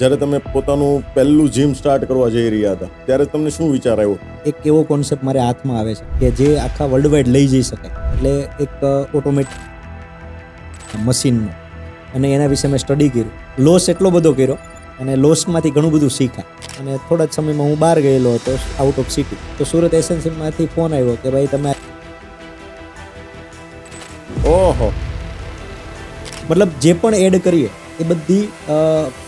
જ્યારે તમે પોતાનું પહેલું જીમ સ્ટાર્ટ કરવા જઈ રહ્યા હતા ત્યારે તમને શું વિચાર આવ્યો? એક એવો કોન્સેપ્ટ મારે હાથમાં આવે છે કે જે આખા વર્લ્ડ વાઇડ લઈ જઈ શકાય, એટલે એક ઓટોમેટિક મશીનનો, અને એના વિશે મેં સ્ટડી કર્યું. લોસ એટલો બધો કર્યો અને લોસમાંથી ઘણું બધું શીખ્યા. અને થોડા જ સમયમાં હું બહાર ગયેલો હતો, આઉટ ઓફ સિટી. તો સુરત એસએનસીમાંથી ફોન આવ્યો કે ભાઈ તમે, ઓહો, મતલબ જે પણ એડ કરીએ એ બધી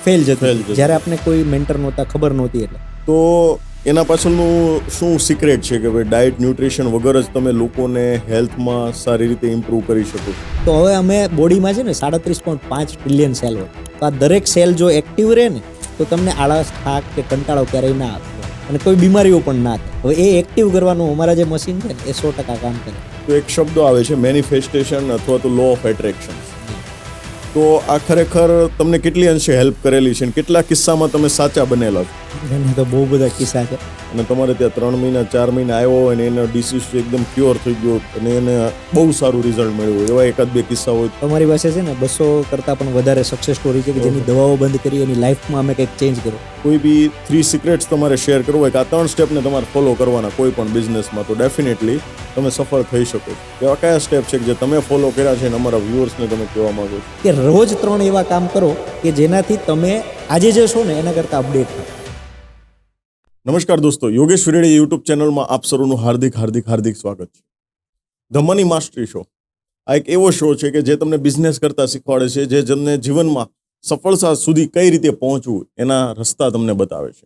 ફેલ જતી, જ્યારે આપણે કોઈ મેન્ટર નહોતા, ખબર નહોતી. એટલે તો એના પાછળનું શું સિક્રેટ છે કે ભાઈ ડાયટ ન્યુટ્રિશન વગર જ તમે લોકોને હેલ્થમાં સારી રીતે ઇમ્પ્રૂવ કરી શકો? તો હવે અમે બોડીમાં છે ને 37.5 ટ્રિલિયન સેલ હોય, તો આ દરેક સેલ જો એક્ટિવ રહે ને તો તમને આળસ, થાક કે કંટાળો ક્યારેય ના આવે અને કોઈ બીમારીઓ પણ ના થાય. હવે એ એક્ટિવ કરવાનું અમારા જે મશીન છે ને એ 100% કામ કરે. તો એક શબ્દ આવે છે મેનિફેસ્ટેશન અથવા તો લો ઓફ એટ્રેક્શન. તો આ ખરેખર તમને કેટલી અંશે હેલ્પ કરેલી છે અને કેટલા કિસ્સામાં તમે સાચા બનેલા છો? એના તો બહુ બધા કિસ્સા છે. અને તમારે ત્યાં 3 મહિના 4 મહિના આવ્યો હોય ને એનો ડિસીઝ એકદમ ક્યોર થઈ ગયો અને એને બહુ સારું રિઝલ્ટ મળ્યું હોય, એવા એકાદ બે કિસ્સા હોય? તમારી પાસે છે ને 200 કરતાં પણ વધારે સક્સેસ સ્ટોરી છે કે જેની દવાઓ બંધ કરી એની લાઈફમાં અમે કંઈક ચેન્જ કર્યો. કોઈ બી 3 સિક્રેટ્સ તમારે શેર કરવો હોય કે આ 3 સ્ટેપને તમારે ફોલો કરવાના કોઈ પણ બિઝનેસમાં, તો ડેફિનેટલી તમે સફળ થઈ શકો. એવા કયા સ્ટેપ છે કે જે તમે ફોલો કર્યા છે અને અમારા વ્યુઅર્સને તમે કહેવા માંગો છો? કે રોજ 3 એવા કામ કરો કે જેનાથી તમે આજે જે છો ને એના કરતાં અપડેટ થાઓ. નમસ્કાર દોસ્તો, યોગેશ વિરેડી યુટ્યુબ ચેનલમાં આપ સૌનું હાર્દિક સ્વાગત છે. ધ મની માસ્ટરી શો આ એક એવો શો છે કે જે તમને બિઝનેસ કરતા શીખવાડે છે, જે તમને જીવનમાં સફળતા સુધી કઈ રીતે પહોંચવું એના રસ્તા તમને બતાવે છે.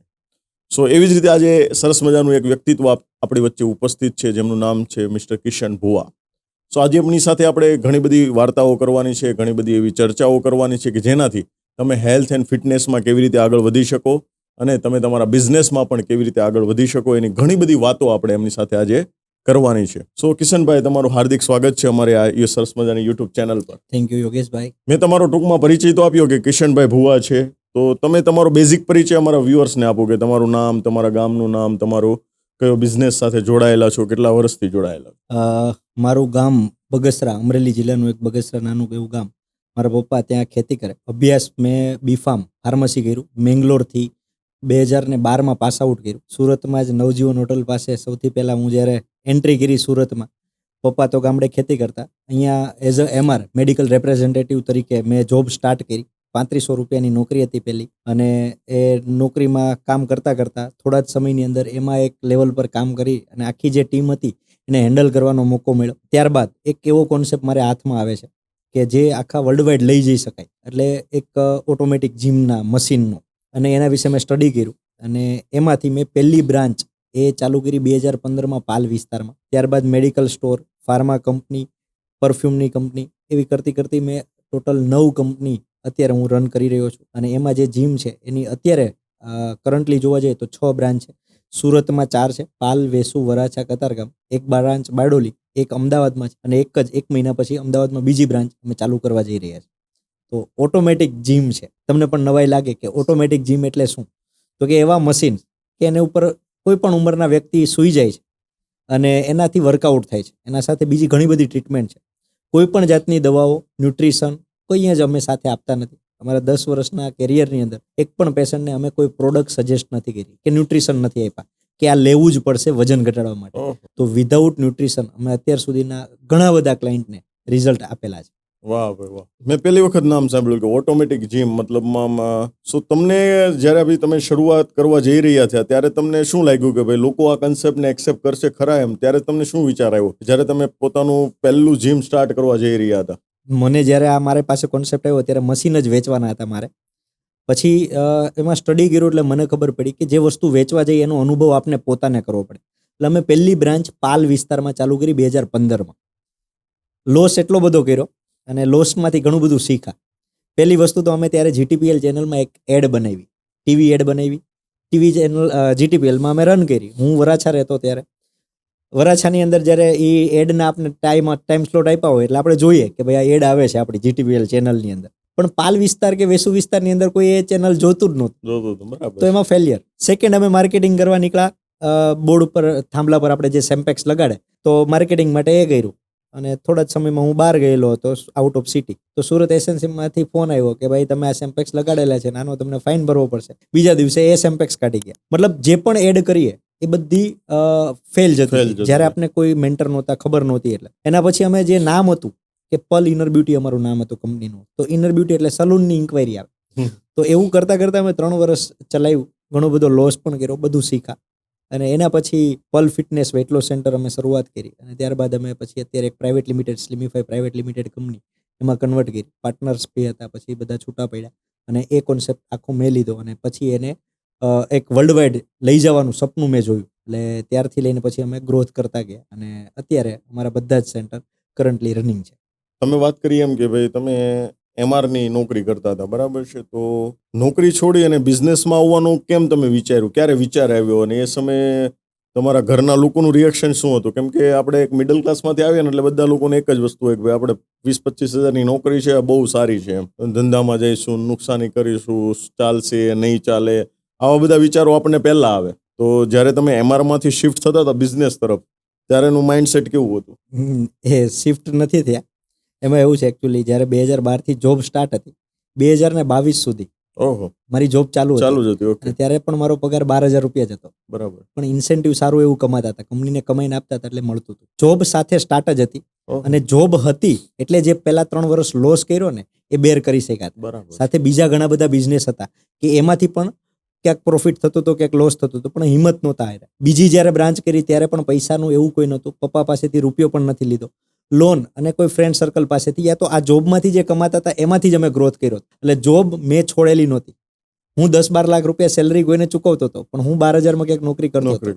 સો એવી જ રીતે આજે સરસ મજાનું એક વ્યક્તિત્વ આપણી વચ્ચે ઉપસ્થિત છે જેમનું નામ છે મિસ્ટર કિશન ભુવા. સો આજે એમની સાથે આપણે ઘણી બધી વાર્તાઓ કરવાની છે, ઘણી બધી એવી ચર્ચાઓ કરવાની છે કે જેનાથી તમે હેલ્થ એન્ડ ફિટનેસમાં કેવી રીતે આગળ વધી શકો અને તમે તમારા બિઝનેસમાં પણ કેવી રીતે આગળ વધી શકો એની ઘણી બધી વાતો આપણે એમની સાથે આજે કરવાની છે. સો કિશનભાઈ, તમારું હાર્દિક સ્વાગત છે અમારે આ સરસ મજાની યુટ્યુબ ચેનલ પર. થેન્ક યુ યોગેશભાઈ. મેં તમારો ટૂંકમાં પરિચય તો આપ્યો કે કિશનભાઈ ભુવા છે, તો તમે તમારો બેઝિક પરિચય અમારા વ્યુઅર્સને આપો કે તમારું નામ, તમારા ગામનું નામ, તમારો કયો બિઝનેસ સાથે જોડાયેલા છો, કેટલા વર્ષથી જોડાયેલા? મારું ગામ બગસરા, અમરેલી જિલ્લાનું એક બગસરા નાનું એવું ગામ. મારા પપ્પા ત્યાં ખેતી કરે. અભ્યાસ મેં બીફાર્મ ફાર્મસી કર્યું, મેંગ્લોરથી 2012માં પાસ આઉટ કર્યું. સુરતમાં જ નવજીવન હોટલ પાસે સૌથી પહેલાં હું જ્યારે એન્ટ્રી કરી સુરતમાં, પપ્પા તો ગામડે ખેતી કરતા, અહીંયા એઝ અ MR મેડિકલ રેપ્રેઝેન્ટેટિવ તરીકે મેં જોબ સ્ટાર્ટ કરી. 3500 રૂપિયાની નોકરી હતી પહેલી, અને એ નોકરીમાં કામ કરતાં થોડા જ સમયની અંદર એમાં એક લેવલ પર કામ કરી અને આખી જે ટીમ હતી એને હેન્ડલ કરવાનો મોકો મળ્યો. ત્યારબાદ એક એવો કોન્સેપ્ટ મારે હાથમાં આવે છે કે જે આખા વર્લ્ડ વાઇડ લઈ જઈ શકાય, એટલે એક ઓટોમેટિક જીમના મશીનનો, અને એના વિશે મેં સ્ટડી કર્યું અને એમાંથી મેં પહેલી બ્રાન્ચ એ ચાલુ કરી 2015માં પાલ વિસ્તારમાં. ત્યારબાદ મેડિકલ સ્ટોર, ફાર્મા કંપની, પરફ્યુમની કંપની, એવી કરતી મેં ટોટલ 9 કંપની અત્યારે હું રન કરી રહ્યો છું. અને એમાં જે જીમ છે એની અત્યારે કરન્ટલી જોવા જઈએ તો 6 બ્રાન્ચ છે. સુરતમાં 4 છે, પાલ, વેસુ, વરાછા, કતારગામ. એક બ્રાન્ચ બારડોલી, એક અમદાવાદમાં છે, અને એક મહિના પછી અમદાવાદમાં બીજી બ્રાન્ચ અમે ચાલુ કરવા જઈ રહ્યા છીએ. તો ઓટોમેટિક જીમ છે. તમને પણ નવાઈ લાગે કે ઓટોમેટિક જીમ એટલે શું? તો કે એવા મશીન કે એના ઉપર કોઈ પણ ઉંમરના વ્યક્તિ સૂઈ જાય છે અને એનાથી વર્કઆઉટ થાય છે. એના સાથે બીજી ઘણી બધી ટ્રીટમેન્ટ છે. કોઈ પણ જાતની દવાઓ, ન્યુટ્રિશન કોઈ જ અમે સાથે આપતા નથી. અમારા 10 વર્ષના કેરિયરની અંદર એક પણ પેશન્ટને અમે કોઈ પ્રોડક્ટ સજેસ્ટ નથી કરી કે ન્યુટ્રિશન નથી આપ્યા કે આ લેવું જ પડશે વજન ઘટાડવા માટે. તો વિધાઉટ ન્યુટ્રિશન અમે અત્યાર સુધીના ઘણા બધા ક્લાયન્ટને રિઝલ્ટ આપેલા છે. વાહ ભાઈ વાહ. મેં પહેલી વખત નામ સાંભળ્યું કે ઓટોમેટિક જીમ, મતલબમાં સો તમને જ્યારે બી તમે શરૂઆત કરવા જઈ રહ્યા હતા ત્યારે તમને શું લાગ્યું કે ભાઈ લોકો આ કન્સેપ્ટને એક્સેપ્ટ કરશે ખરા એમ? ત્યારે તમને શું વિચાર આવ્યો જ્યારે તમે પોતાનું પહેલું જીમ સ્ટાર્ટ કરવા જઈ રહ્યા હતા? મને જ્યારે આ મારી પાસે કોન્સેપ્ટ આવ્યો ત્યારે મશીન જ વેચવાના હતા મારે. પછી એમાં સ્ટડી કર્યું એટલે મને ખબર પડી કે જે વસ્તુ વેચવા જઈએ એનો અનુભવ આપને પોતાને કરવો પડે. એટલે અમે પહેલી બ્રાન્ચ પાલ વિસ્તારમાં ચાલુ કરી 2015માં. લોસ એટલો બધો કર્યો અને લોસમાંથી ઘણું બધું શીખ્યા. પહેલી વસ્તુ તો અમે ત્યારે GTPL ચેનલમાં એક એડ બનાવી, ટીવી એડ બનાવી. ટીવી ચેનલ GTPLમાં અમે રન કરી. હું વરાછા રહેતો ત્યારે. વરાછાની અંદર જ્યારે એ એડના આપણે ટાઈમ સ્લોટ આપ્યા હોય એટલે આપણે જોઈએ કે ભાઈ આ એડ આવે છે આપણી GTPL ચેનલની અંદર, પણ પાલ વિસ્તાર કે વેસુ વિસ્તારની અંદર કોઈ એ ચેનલ જોતું જ નહોતું. તો એમાં ફેલિયર. સેકન્ડ અમે માર્કેટિંગ કરવા નીકળ્યા. બોર્ડ ઉપર, થાંભલા પર આપણે જે સેમ્પેક્સ લગાડે તો માર્કેટિંગ માટે એ કર્યું. અને થોડા જ સમયમાં હું બહાર ગયેલો હતો આઉટ ઓફ સિટી. તો સુરત એસએનસીમાંથી ફોન આવ્યો કે ભાઈ તમે આ સેમ્પેક્સ લગાડેલા છે, આનો તમને ફાઇન ભરવો પડશે. બીજા દિવસે એ સેમ્પેક્સ કાઢી ગયા. મતલબ જે પણ એડ કરીએ એ બધી ફેલ જતી. જ્યારે આપણે કોઈ મેન્ટર નહોતા, ખબર નહોતી. એટલે એના પછી અમે જે નામ હતું કે પલ ઇનર બ્યુટી અમારું નામ હતું કંપનીનું. તો ઇનર બ્યુટી એટલે સલૂનની ઇન્ક્વાયરી આવે. તો એવું કરતા કરતા અમે 3 વર્ષ ચલાવ્યું. ઘણો બધો લોસ પણ કર્યો, બધું શીખા. અને એના પછી પલ ફિટનેસ વેટ લોસ સેન્ટર અમે શરૂઆત કરી. અને ત્યારબાદ અમે પછી અત્યારે એક private limited, Slimify private limited company એમાં કન્વર્ટ કરી. પાર્ટનર્સ બી હતા, પછી બધા છૂટા પડ્યા અને એ કોન્સેપ્ટ આખો મેં લીધો. અને પછી એને એક વર્લ્ડ વાઇડ લઈ જવાનું સપનું મેં જોયું. એટલે ત્યારથી લઈને પછી અમે ગ્રોથ કરતા ગયા અને અત્યારે અમારા બધા જ સેન્ટર કરન્ટલી રનિંગ છે. તમે વાત કરી એમ કે ભાઈ તમે એમઆરની નોકરી કરતા હતા, બરાબર છે. તો નોકરી છોડી અને બિઝનેસમાં આવવાનું કેમ તમે વિચાર્યું, ક્યારે વિચાર આવ્યો, અને એ સમયે તમારા ઘરના લોકોનું રિએક્શન શું હતું? કેમ કે આપણે એક મિડલ ક્લાસમાંથી આવીએ ને એટલે બધા લોકોને એક જ વસ્તુ હોય કે ભાઈ આપણે 20-25 હજારની નોકરી છે, બહુ સારી છે, એમ ધંધામાં જઈશું, નુકસાની કરીશું, ચાલશે નહીં ચાલે, આવા બધા વિચારો આપણને પહેલા આવે. તો જ્યારે તમે એમઆરમાંથી શિફ્ટ થતા હતા બિઝનેસ તરફ, ત્યારે એનું માઇન્ડસેટ કેવું હતું? એ શિફ્ટ નથી થયા. એમાં એવું છે એકચ્યુઅલી, જ્યારે 2012 થી જોબ સ્ટાર્ટ હતી, 2022 સુધી ઓહો, મારી જોબ ચાલુ જ હતી. ઓકે, ત્યારે પણ મારો પગાર 12,000 રૂપિયા જ હતો. બરાબર. પણ ઇન્સેન્ટિવ સારું એવું કમાતા હતા, કંપનીને કમાઈને આપતા હતા, એટલે મળતું હતું. જોબ સાથે સ્ટાર્ટ જ હતી. અને જોબ હતી એટલે જે પહેલા 3 વર્ષ લોસ કર્યો ને એ બેર કરી શક્યા. બરાબર. સાથે બીજા ઘણા બધા બિઝનેસ હતા કે એમાંથી પણ ક્યાંક પ્રોફિટ થતો હતો, ક્યાંક લોસ થતો હતો, પણ હિંમત નહોતા આવ્યા. બીજી જ્યારે બ્રાન્ચ કરી ત્યારે પણ પૈસાનું એવું કોઈ નહોતું. પપ્પા પાસેથી રૂપિયો પણ નથી લીધો. લોન અને કોઈ ફ્રેન્ડ સર્કલ પાસેથી, યા તો આ જોબમાંથી જે કમાતા હતા એમાંથી જ અમે ગ્રોથ કર્યો. એટલે જોબ મેં છોડેલી નહોતી. હું 10-12 લાખ રૂપિયા સેલરી કોઈને ચૂકવતો હતો, પણ હું 12,000માં ક્યાંક નોકરી કરતો હતો.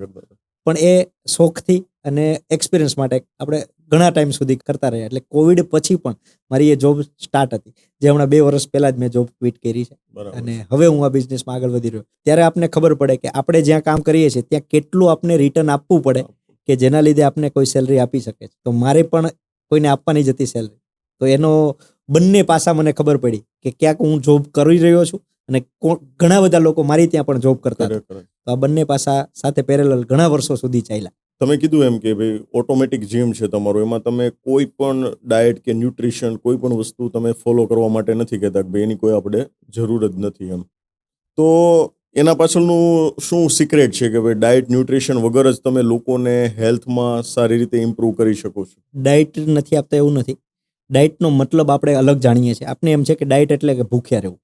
પણ એ શોખથી અને એક્સપિરિયન્સ માટે આપણે ઘણા ટાઈમ સુધી કરતા રહ્યા. એટલે કોવિડ પછી પણ મારી એ જોબ સ્ટાર્ટ હતી, જે હમણાં 2 વર્ષ પહેલા જ મેં જોબ ક્વિટ કરી છે. અને હવે હું આ બિઝનેસમાં આગળ વધી રહ્યો. ત્યારે આપને ખબર પડે કે આપણે જ્યાં કામ કરીએ છીએ ત્યાં કેટલું આપણે રિટર્ન આપવું પડે કે જેના લીધે આપણે કોઈ સેલરી આપી શકે છે. તો મારે પણ કોઈને આપવાની જ હતી સેલરી. તો એનો બંને પાસા મને ખબર પડી કે ક્યાંક હું જોબ કરી રહ્યો છું અને ઘણા બધા લોકો મારી ત્યાં પણ જોબ કરતા હતા. તો આ બંને પાસા સાથે પેરેલલ ઘણા વર્ષો સુધી ચાલ્યા. તમે કીધું એમ કે ભાઈ ઓટોમેટિક જીમ છે તમારું, એમાં તમે કોઈ પણ ડાયટ કે ન્યુટ્રિશન કોઈ પણ વસ્તુ તમે ફોલો કરવા માટે નથી કહેતા કે ભાઈ એની કોઈ આપણે જરૂર જ નથી એમ. તો એના પાછળનું શું સિક્રેટ છે કે ભાઈ ડાયટ ન્યુટ્રિશન વગર જ તમે લોકોને હેલ્થમાં સારી રીતે ઇમ્પ્રૂવ કરી શકો છો? ડાયટ નથી આપતા એવું નથી. ડાયટનો મતલબ આપણે અલગ જાણીએ છીએ. આપણે એમ છે કે ડાયટ એટલે કે ભૂખ્યા રહેવું.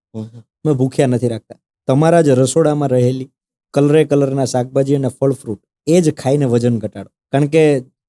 અમે ભૂખ્યા નથી રાખતા. તમારા જ રસોડામાં રહેલી કલરના શાકભાજી અને ફળ ફ્રૂટ એ જ ખાઈને વજન ઘટાડો. કારણ કે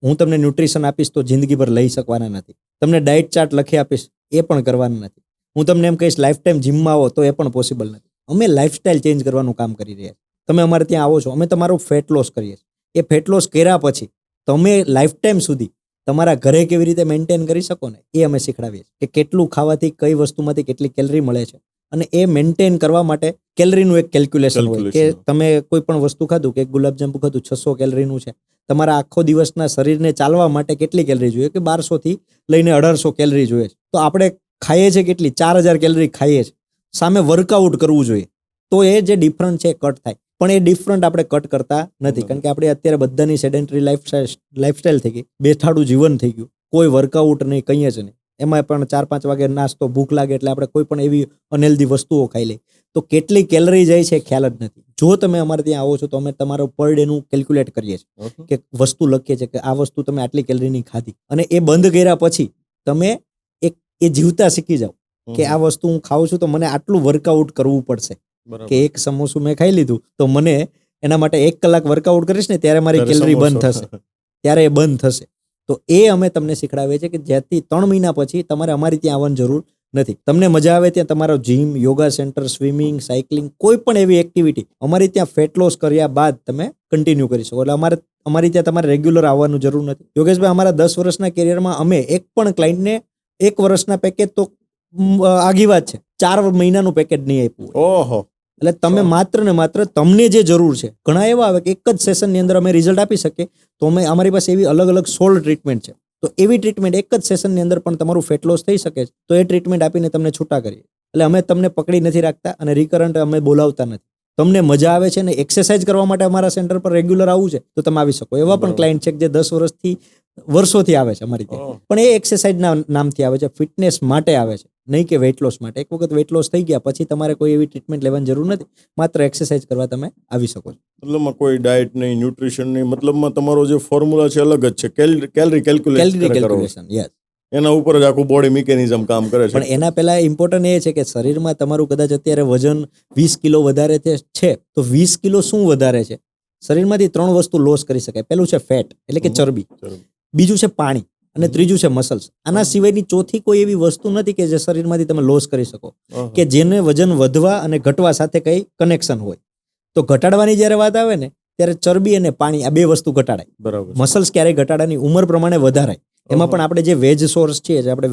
હું તમને ન્યુટ્રિશન આપીશ તો જિંદગીભર લઈ શકવાના નથી. તમને ડાયટ ચાર્ટ લખી આપીશ એ પણ કરવાના નથી. હું તમને એમ કહીશ લાઈફ ટાઈમ જીમમાં આવો તો એ પણ પોસિબલ નથી. અમે લાઈફસ્ટાઈલ ચેન્જ કરવાનું કામ કરી રહ્યા છીએ. તમે અમારે ત્યાં આવો છો, અમે તમારું ફેટ લોસ કરીએ છીએ. એ ફેટ લોસ કર્યા પછી તમે લાઈફ ટાઈમ સુધી તમારા ઘરે કેવી રીતે મેન્ટેન કરી શકો ને એ અમે શીખડાવીએ છીએ. કે કેટલું ખાવાથી કઈ વસ્તુમાંથી કેટલી કેલરી મળે છે. અને એ મેન્ટેન કરવા માટે કેલરીનું એક કેલ્ક્યુલેશન હોય કે તમે કોઈ પણ વસ્તુ ખાધું કે ગુલાબજાંબુ ખાધું 600 કેલરીનું છે. તમારા આખો દિવસના શરીરને ચાલવા માટે કેટલી કેલરી જોઈએ કે 1200 થી લઈને 1800 કેલરી જોઈએ. તો આપણે ખાઈએ છીએ કેટલી? 4000 કેલરી ખાઈએ છીએ. સામે વર્કઆઉટ કરવું જોઈએ તો એ જે ડિફરન્ટ છે કટ થાય. પણ એ ડિફરન્ટ આપણે કટ કરતા નથી. કારણ કે આપણે અત્યારે બધાની સેડેન્ટરી લાઈફસ્ટાઈલ થઈ ગઈ, બેઠાડું જીવન થઈ ગયું. કોઈ વર્કઆઉટ નહીં, કંઈ જ નહીં. એમાં પણ 4-5 વાગે નાસ્તો, ભૂખ લાગે એટલે આપણે કોઈ પણ એવી અનહેલ્ધી વસ્તુઓ ખાઈ લઈએ. તો કેટલી કેલરી જાય છે ખ્યાલ જ નથી. જો તમે અમારે ત્યાં આવો છો તો અમે તમારો પર ડેનું કેલ્ક્યુલેટ કરીએ છીએ કે વસ્તુ લખીએ છીએ કે આ વસ્તુ તમે આટલી કેલરીની ખાધી. અને એ બંધ કર્યા પછી તમે એ જીવતા શીખી જાઓ કે આ વસ્તુ હું ખાઉં છું તો મને આટલું વર્કઆઉટ કરવું પડશે. કે એક સમોસું મેં ખાઈ લીધું તો મને એના માટે 1 કલાક વર્કઆઉટ કરીશ ને ત્યારે મારી કેલરી બંધ થશે, ત્યારે એ બંધ થશે. તો એ અમે તમને શીખડાવીએ છીએ કે જેથી 3 મહિના પછી તમારે અમારી ત્યાં આવવાની જરૂર નથી. તમને મજા આવે ત્યાં તમારો gym, yoga centre, swimming, cycling, કોઈ પણ એવી એક્ટિવિટી અમારી ત્યાં ફેટ લોસ કર્યા બાદ તમે કન્ટિન્યુ કરી શકો. એટલે અમારી ત્યાં તમારે રેગ્યુલર આવવાનું જરૂર નથી. યોગેશભાઈ, અમારા 10 વર્ષના કેરિયરમાં અમે એક પણ ક્લાયન્ટને 1 વર્ષના પેકેજ તો આગી વાત છે 4 મહિનાનું પેકેજ નહીં આપ્યું. ઓહો. એટલે તમે માત્ર ને માત્ર તમને જે જરૂર છે. ઘણા એવા આવે કે એક જ સેશનની અંદર અમે રિઝલ્ટ આપી શકીએ. તો અમારી પાસે એવી અલગ અલગ 16 ટ્રીટમેન્ટ છે. તો એવી ટ્રીટમેન્ટ એક જ સેશનની અંદર પણ તમારું ફેટ લોસ થઈ શકે છે. તો એ ટ્રીટમેન્ટ આપીને તમને છૂટા કરીએ. એટલે અમે તમને પકડી નથી રાખતા અને રિકરન્ટ અમે બોલાવતા નથી. તમને મજા આવે છે ને એક્સરસાઇઝ કરવા માટે અમારા સેન્ટર પર રેગ્યુલર આવવું છે તો તમે આવી શકો. એવા પણ ક્લાયન્ટ છે કે જે 10 વર્ષોથી આવે છે અમારી ત્યાં, પણ એ એક્સરસાઇઝના નામથી આવે છે, ફિટનેસ માટે આવે છે, નહીં કે વેઇટ લોસ માટે. એક વખત વેઇટ લોસ થઈ ગયા પછી તમારે કોઈ એવી ટ્રીટમેન્ટ લેવાની જરૂર નથી, માત્ર એક્સરસાઇઝ કરવા તમે આવી શકો છો. મતલબમાં કોઈ ડાયટ નહીં, ન્યુટ્રિશન નહીં, મતલબમાં તમારો જે ફોર્મ્યુલા છે અલગ જ છે, કેલરી કેલરી કેલ્ક્યુલેટ કરો, કેલ્ક્યુલેશન, યસ. એના ઉપર જ આખું બોડી મિકેનિઝમ કામ કરે છે. પણ એના પહેલા ઇમ્પોર્ટન્ટ એ છે કે શરીરમાં તમારું કદાચ અત્યારે વજન 20 કિલો વધારે છે તો 20 કિલો શું વધારે છે? શરીરમાંથી 3 વસ્તુ લોસ કરી શકાય. પહેલું છે ફેટ એટલે કે ચરબી, બીજું છે પાણી અને ત્રીજું છે મસલ્સ. આના સિવાયની ચોથી કોઈ એવી વસ્તુ નથી કે જે શરીરમાંથી તમે લોસ કરી શકો કે જેને વજન વધવા અને ઘટવા સાથે કઈ કનેક્શન હોય. તો ઘટાડવાની જ્યારે વાત આવે ને ત્યારે ચરબી અને પાણી આ 2 વસ્તુ ઘટાડાય. બરાબર. મસલ્સ ક્યારેય ઘટાડાની ઉંમર પ્રમાણે વધારાય. એમાં પણ આપણે જે વેજ સોર્સ છીએ, જે આપણે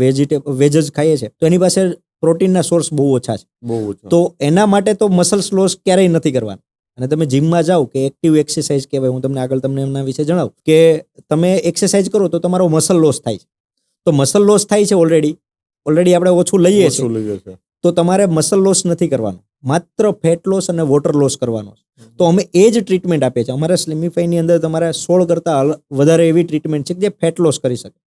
વેજ જ ખાઈએ છીએ, તો એની પાસે પ્રોટીનના સોર્સ બહુ ઓછા છે. બહુ ઓછા. તો એના માટે તો મસલ્સ લોસ ક્યારેય નથી કરવાના. અને તમે જીમમાં જાઓ કે એક્ટિવ એક્સરસાઇઝ કહેવાય, હું તમને આગળ એમના વિશે જણાવું કે તમે એક્સરસાઇઝ કરો તો તમારો મસલ લોસ થાય છે. તો મસલ લોસ થાય છે ઓલરેડી આપણે ઓછું લઈએ છીએ, તો તમારે મસલ લોસ નથી કરવાનો, માત્ર ફેટ લોસ અને વોટર લોસ કરવાનો છે. તો અમે એ જ ટ્રીટમેન્ટ આપીએ છીએ. અમારા સ્લિમિફાઈની અંદર તમારે 16 કરતા વધારે એવી ટ્રીટમેન્ટ છે કે જે ફેટ લોસ કરી શકે.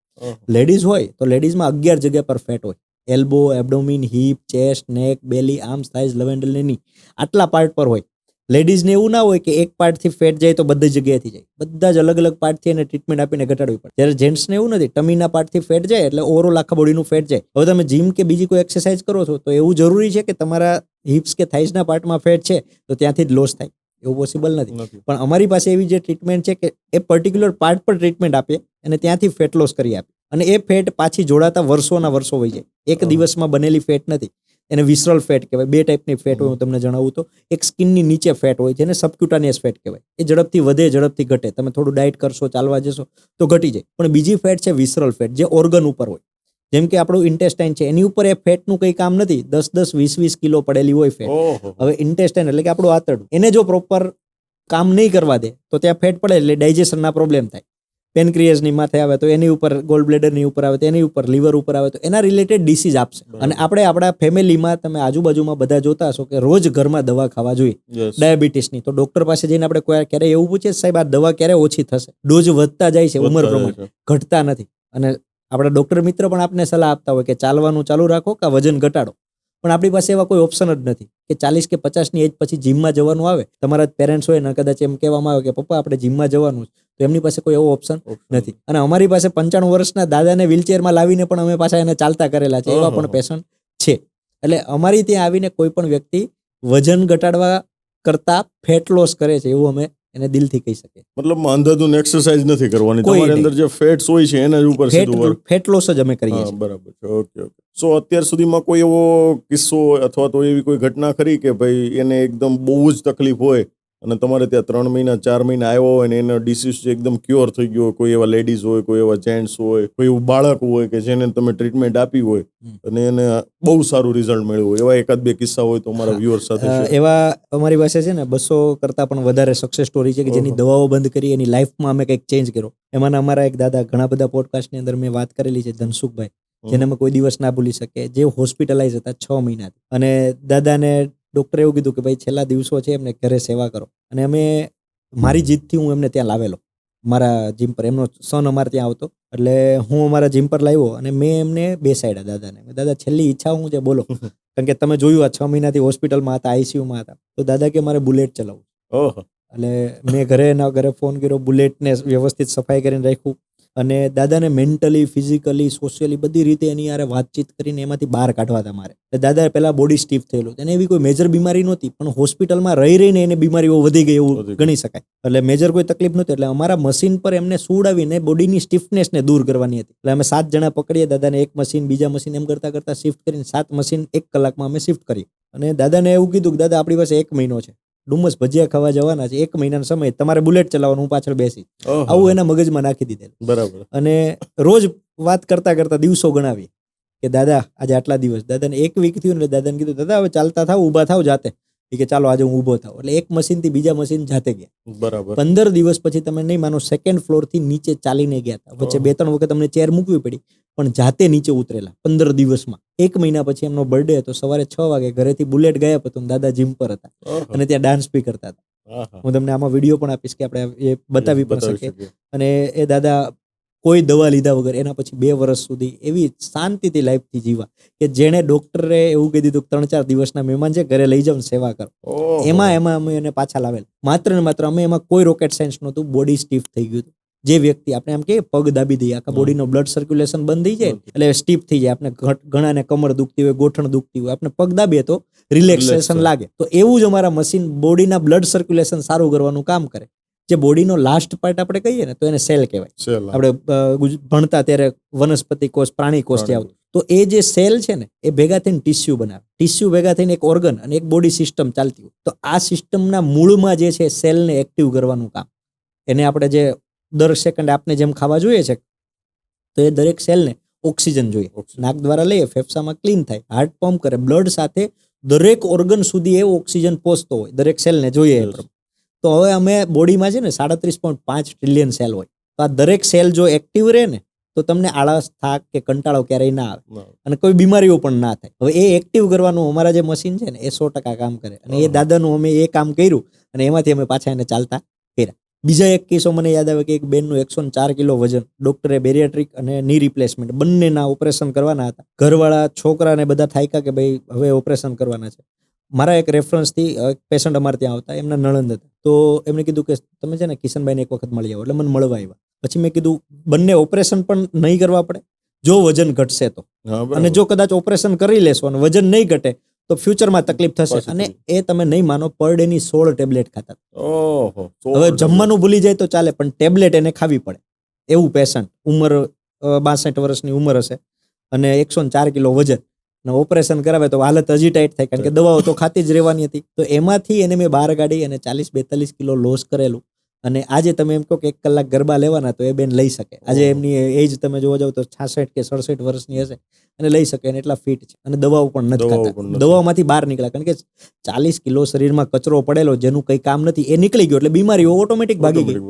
લેડીઝ હોય તો લેડીઝમાં 11 જગ્યા પર ફેટ હોય, એલ્બો, એબડોમિન, હિપ, ચેસ્ટ, નેક, બેલી, આર્મ્સ, થાઇઝ, લવેન્ડલ, ની આટલા પાર્ટ પર હોય. લેડીઝને એવું ના હોય કે એક પાર્ટથી ફેટ જાય તો બધી જગ્યાએથી જાય, બધા જ અલગ અલગ પાર્ટથી એને ટ્રીટમેન્ટ આપીને ઘટાડવી પડે. જ્યારે જેન્ટ્સને એવું નથી, ટમીના પાર્ટથી ફેટ જાય એટલે ઓવરઓલ આખા બોડીનું ફેટ જાય. હવે તમે જીમ કે બીજી કોઈ એક્સરસાઇઝ કરો છો તો એવું જરૂરી છે કે તમારા હિપ્સ કે થાઇઝના પાર્ટમાં ફેટ છે તો ત્યાંથી જ લોસ થાય? એવું પોસિબલ નથી. પણ અમારી પાસે એવી જે ટ્રીટમેન્ટ છે કે એ પર્ટિક્યુલર પાર્ટ પર ટ્રીટમેન્ટ આપીએ અને ત્યાંથી ફેટ લોસ કરી આપીએ. અને એ ફેટ પાછી જોડાતા વર્ષોના વર્ષો વહી જાય. એક દિવસમાં બનેલી ફેટ નથી. એને વિસરલ ફેટ કહેવાય. 2 ટાઈપની ફેટ હોય, હું તમને જણાવું તો. એક સ્કિનની નીચે ફેટ હોય જેને સબક્યુટાનિયસ ફેટ કહેવાય. એ ઝડપથી વધે, ઝડપથી ઘટે. તમે થોડું ડાયટ કરશો, ચાલવા જશો તો ઘટી જાય. પણ બીજી ફેટ છે વિસરલ ફેટ, જે ઓર્ગન ઉપર હોય. જેમ કે આપણું ઇન્ટેસ્ટાઇન છે, એની ઉપર એ ફેટનું કંઈ કામ નથી. 10-10, 20-20 કિલો પડેલી હોય ફેટ. હવે ઇન્ટેસ્ટાઇન એટલે કે આપણું આંતરડું, એને જો પ્રોપર કામ નહીં કરવા દે તો ત્યાં ફેટ પડે એટલે ડાયજેશનના પ્રોબ્લેમ થાય. પેનક્રિયાસની માથે આવે તો એની ઉપર, ગોલ બ્લેડરની ઉપર આવે તો એની ઉપર, લીવર ઉપર આવે તો એના રિલેટેડ ડિસીઝ આપશે. અને આપણે આપણા ફેમિલીમાં તમે આજુબાજુમાં બધા જોતા હશો કે રોજ ઘરમાં દવા ખાવા જોઈએ ડાયાબિટીસની. તો ડોક્ટર પાસે જઈને આપણે ક્યારે એવું પૂછીએ સાહેબ આ દવા ક્યારે ઓછી થશે? ડોઝ વધતા જાય છે ઉંમર પ્રમાણે, ઘટતા નથી. અને આપણા ડોક્ટર મિત્ર પણ આપને સલાહ આપતા હોય કે ચાલવાનું ચાલુ રાખો કે વજન ઘટાડો. પણ આપણી પાસે એવા કોઈ ઓપ્શન જ નથી કે 40 કે 50ની એજ પછી જીમમાં જવાનું આવે. તમારા પેરેન્ટ્સ હોય ને કદાચ એમ કહેવામાં આવે કે પપ્પા આપણે જીમમાં જવાનું છે, તો એમની પાસે કોઈ એવો ઓપ્શન નથી. અને અમારી પાસે 95 વર્ષના દાદાને વ્હીલચેરમાં લાવીને પણ અમે પાછા એને ચાલતા કરેલા છે, એવા પણ પેશન્ટ છે. એટલે અમારી ત્યાં આવીને કોઈ પણ વ્યક્તિ વજન ઘટાડવા કરતા ફેટ લોસ કરે છે એવું અમે એને દિલથી કહી શકીએ. મતલબ અંધાધૂન એક્સરસાઇઝ નથી કરવાની, તમારી અંદર જે ફેટ્સ હોય છે એના ઉપર સીધું ફેટ લોસ જ અમે કરીએ છીએ. બરાબર છે. ઓકે. સો અત્યાર સુધીમાં કોઈ એવો કિસ્સો અથવા તો એવી કોઈ ઘટના ખરી કે ભાઈ એને એકદમ બહુ જ તકલીફ હોય અને તમારે ત્યાં 3 મહિના 4 મહિના આવ્યો હોય ને એનો ડિસીઝ એકદમ ક્યોર થઈ ગયો? કોઈ એવા લેડીઝ હોય, કોઈ એવા જેન્ટ્સ હોય, કોઈ એવું બાળક હોય કે જેને તમે ટ્રીટમેન્ટ આપી હોય અને એને બહુ સારું રિઝલ્ટ મળ્યું હોય, એવા 1-2 કિસ્સા હોય તો અમારા વ્યુઅર્સ સાથે એવા અમારી પાસે છે ને 200 કરતા પણ વધારે સક્સેસ સ્ટોરી છે કે જેની દવાઓ બંધ કરી એની લાઈફમાં અમે કંઈક ચેન્જ કર્યો. એમાંના અમારા એક દાદા, ઘણા બધા પોડકાસ્ટની અંદર મેં વાત કરેલી છે, ધનસુખભાઈ, જેને અમે કોઈ દિવસ ના ભૂલી શકીએ, જે હોસ્પિટલાઇઝ હતા 6 મહિનાથી. અને દાદાને ડોક્ટરે એવું કીધું કે ભાઈ છેલ્લા દિવસો છે એમને ઘરે સેવા કરો. અને અમે મારી જીતથી હું એમને ત્યાં લાવેલો મારા જીમ પર. એમનો સન અમારે ત્યાં આવતો એટલે હું અમારા જીમ પર લાવ્યો અને મેં એમને બેસાડ્યા દાદાને. દાદા છેલ્લી ઈચ્છા હું છે બોલો, કારણ કે તમે જોયું આ 6 મહિનાથી હોસ્પિટલમાં હતા, આઈસીયુમાં હતા. તો દાદા કે મારે બુલેટ ચલાવવું. એટલે મેં ઘરે ફોન કર્યો, બુલેટને વ્યવસ્થિત સફાઈ કરીને રાખ્યું અને દાદાને મેન્ટલી, ફિઝિકલી, સોશિયલી બધી રીતે એની યારે વાતચીત કરીને એમાંથી બહાર કાઢવા હતા મારે. દાદા પહેલા બોડી સ્ટીફ થયેલું, એને એવી કોઈ મેજર બીમારી નહોતી, પણ હોસ્પિટલમાં રહીને એને બીમારીઓ વધી ગઈ એવું ગણી શકાય. એટલે મેજર કોઈ તકલીફ નહોતી. એટલે અમારા મશીન પર એમને સુવડાવીને બોડીની સ્ટીફનેસને દૂર કરવાની હતી. એટલે અમે 7 જણા પકડીએ, દાદાને એક મશીન, બીજા મશીન, એમ કરતા કરતા શિફ્ટ કરીને 7 મશીન 1 કલાકમાં અમે શિફ્ટ કરી. અને દાદાને એવું કીધું કે દાદા આપણી પાસે 1 મહિનો છે, ડુમસ ભજીયા ખાવા જવાના છે, 1 મહિનાનો સમય, તમારે બુલેટ ચલાવવાનું, હું પાછળ બેસી. આવું એના મગજમાં નાખી દીધેલું. બરાબર. અને રોજ વાત કરતા કરતા દિવસો ગણાવી કે દાદા આજે આટલા દિવસ. દાદાને 1 વીક થયું એટલે દાદાને કીધું દાદા હવે ચાલતા થાવ, ઊભા થાવ જાતે. એ કે ચાલો આજે હું ઊભો થાવ, એટલે એક મશીનથી બીજા મશીન જાતે ગયા. બરાબર. 15 દિવસ પછી તમે નહીં માનો, સેકન્ડ ફ્લોરથી નીચે ચાલીને ગયા હતા. વચ્ચે 2-3 વખત અમને ચેર મૂકવી પડી, પણ જાતે નીચે ઉતરેલા 15 દિવસમાં. 1 મહિના પછી એમનો બર્થડે હતો. સવારે 6 વાગે ઘરેથી બુલેટ ગાયબ હતું અને દાદા જીમ પર હતા ઓહો. અને ત્યાં ડાન્સ બી કરતા હતા. આહા. હું તમને આમાં વિડીયો પણ આપીશ કે આપણે એ બતાવી પણ શકીએ. શકીએ. અને એ દાદા કોઈ દવા લીધા વગર એના પછી 2 વર્ષ સુધી એવી શાંતિથી લાઈફથી જીવા કે જેણે ડોક્ટરે એવું કહી દીધું કે 3-4 દિવસના મહેમાન છે, ઘરે લઈ જાઓ ને સેવા કરો. ઓહો. એમાં અમે એને પાછા લાવેલ. માત્ર ને માત્ર અમે એમાં કોઈ રોકેટ સાયન્સ નહોતું. બોડી સ્ટીફ થઈ ગયું હતું. જે વ્યક્તિ આપણે એમ કહીએ પગ દાબી દઈએ, આખા બોડીનો બ્લડ સર્ક્યુલેશન બંધ થઈ જાય એટલે સ્ટીફ થઈ જાય. આપણે ઘણાને કમર દુખતી હોય, ગોઠણ દુખતી હોય, આપણે પગ દાબીએ તો રિલેક્સેશન લાગે. તો એવું જ અમારા મશીન બોડીના બ્લડ સર્ક્યુલેશન સારું કરવાનું કામ કરે. જે બોડીનો લાસ્ટ પાર્ટ આપણે કહીએ ને તો એને સેલ કહેવાય. સેલ. આપણે ભણતા ત્યારે વનસ્પતિ કોષ, પ્રાણી કોષ જે આવતું, તો એ જે સેલ છે ને એ ભેગા થઈને ટિશ્યુ બનાવે. ટિશ્યુ ભેગા થઈને એક ઓર્ગન અને એક બોડી સિસ્ટમ ચાલતી હોય. તો આ સિસ્ટમના મૂળમાં જે છે સેલને એક્ટિવ કરવાનું કામ. એને આપણે જે દર સેકન્ડ આપને જેમ ખાવા જોઈએ છે, તો એ દરેક સેલને ઓક્સિજન જોઈએ. નાક દ્વારા લઈએ, ફેફસામાં ક્લીન થાય, હાર્ટ પંપ કરે, બ્લડ સાથે દરેક ઓર્ગન સુધી એ ઓક્સિજન પહોંચતો હોય, દરેક સેલને જોઈએ એ પ્રમાણે. તો હવે અમે બોડીમાં છે ને 37.5 ટ્રિલિયન સેલ હોય. તો આ દરેક સેલ જો એક્ટિવ રહે ને તો તમને આળસ, થાક કે કંટાળો ક્યારેય ના આવે અને કોઈ બીમારીઓ પણ ના થાય. હવે એ એક્ટિવ કરવાનું અમારા જે મશીન છે ને એ 100% કામ કરે. અને એ દાદાનું અમે એ કામ કર્યું અને એમાંથી અમે પાછા એને ચાલતા કર્યા. બીજા એક કિસ્સો મને યાદ આવે કે એક બેનનું 104 કિલો વજન, ડોક્ટરે બેરિયાટ્રિક અને ની રિપ્લેસમેન્ટ બંનેના ઓપરેશન કરવાના હતા. ઘરવાળા, છોકરાને બધા થાક્યા કે ભાઈ હવે ઓપરેશન કરવાના છે. મારા એક રેફરન્સથી એક પેશન્ટ અમારે ત્યાં આવતા, એમના નણંદ હતા. તો એમણે કીધું કે તમે છે ને કિશનભાઈને એક વખત મળી આવો. એટલે મને મળવા આવ્યા. પછી મેં કીધું બંને ઓપરેશન પણ નહીં કરવા પડે જો વજન ઘટશે તો, અને જો કદાચ ઓપરેશન કરી લેશો અને વજન નહીં ઘટે તો ફ્યુચરમાં તકલીફ થશે. અને એ તમે નહીં માનો, પર ડે ની 16 ટેબ્લેટ ખાતા. ઓહો. હવે જમવાનું ભૂલી જાય તો ચાલે, પણ ટેબ્લેટ એને ખાવી પડે. એવું પેશન્ટ, ઉંમર 62 વર્ષની ઉંમર હશે અને 104 કિલો વજન, અને ઓપરેશન કરાવે તો હાલત હજી ટાઈટ થાય, કારણ કે દવાઓ તો ખાતી જ રહેવાની હતી. તો એમાંથી એને મેં બહાર કાઢી અને 40-42 કિલો લોસ કરેલું. અને આજે તમે એમ કહો કે 1 કલાક ગરબા લેવાના તો એ બેન લઈ શકે. આજે એમની એજ તમે જોવા જાવ તો 66 કે 67 વર્ષની હશે અને લઈ શકે, અને એટલા ફિટ છે. અને દવાઓ પણ નથી ખાતા. દવાઓમાંથી બહાર નીકળ્યા, કારણ કે 40 કિલો શરીરમાં કચરો પડેલો જેનું કંઈ કામ નથી એ નીકળી ગયો એટલે બીમારીઓ ઓટોમેટિક ભાગી ગઈ.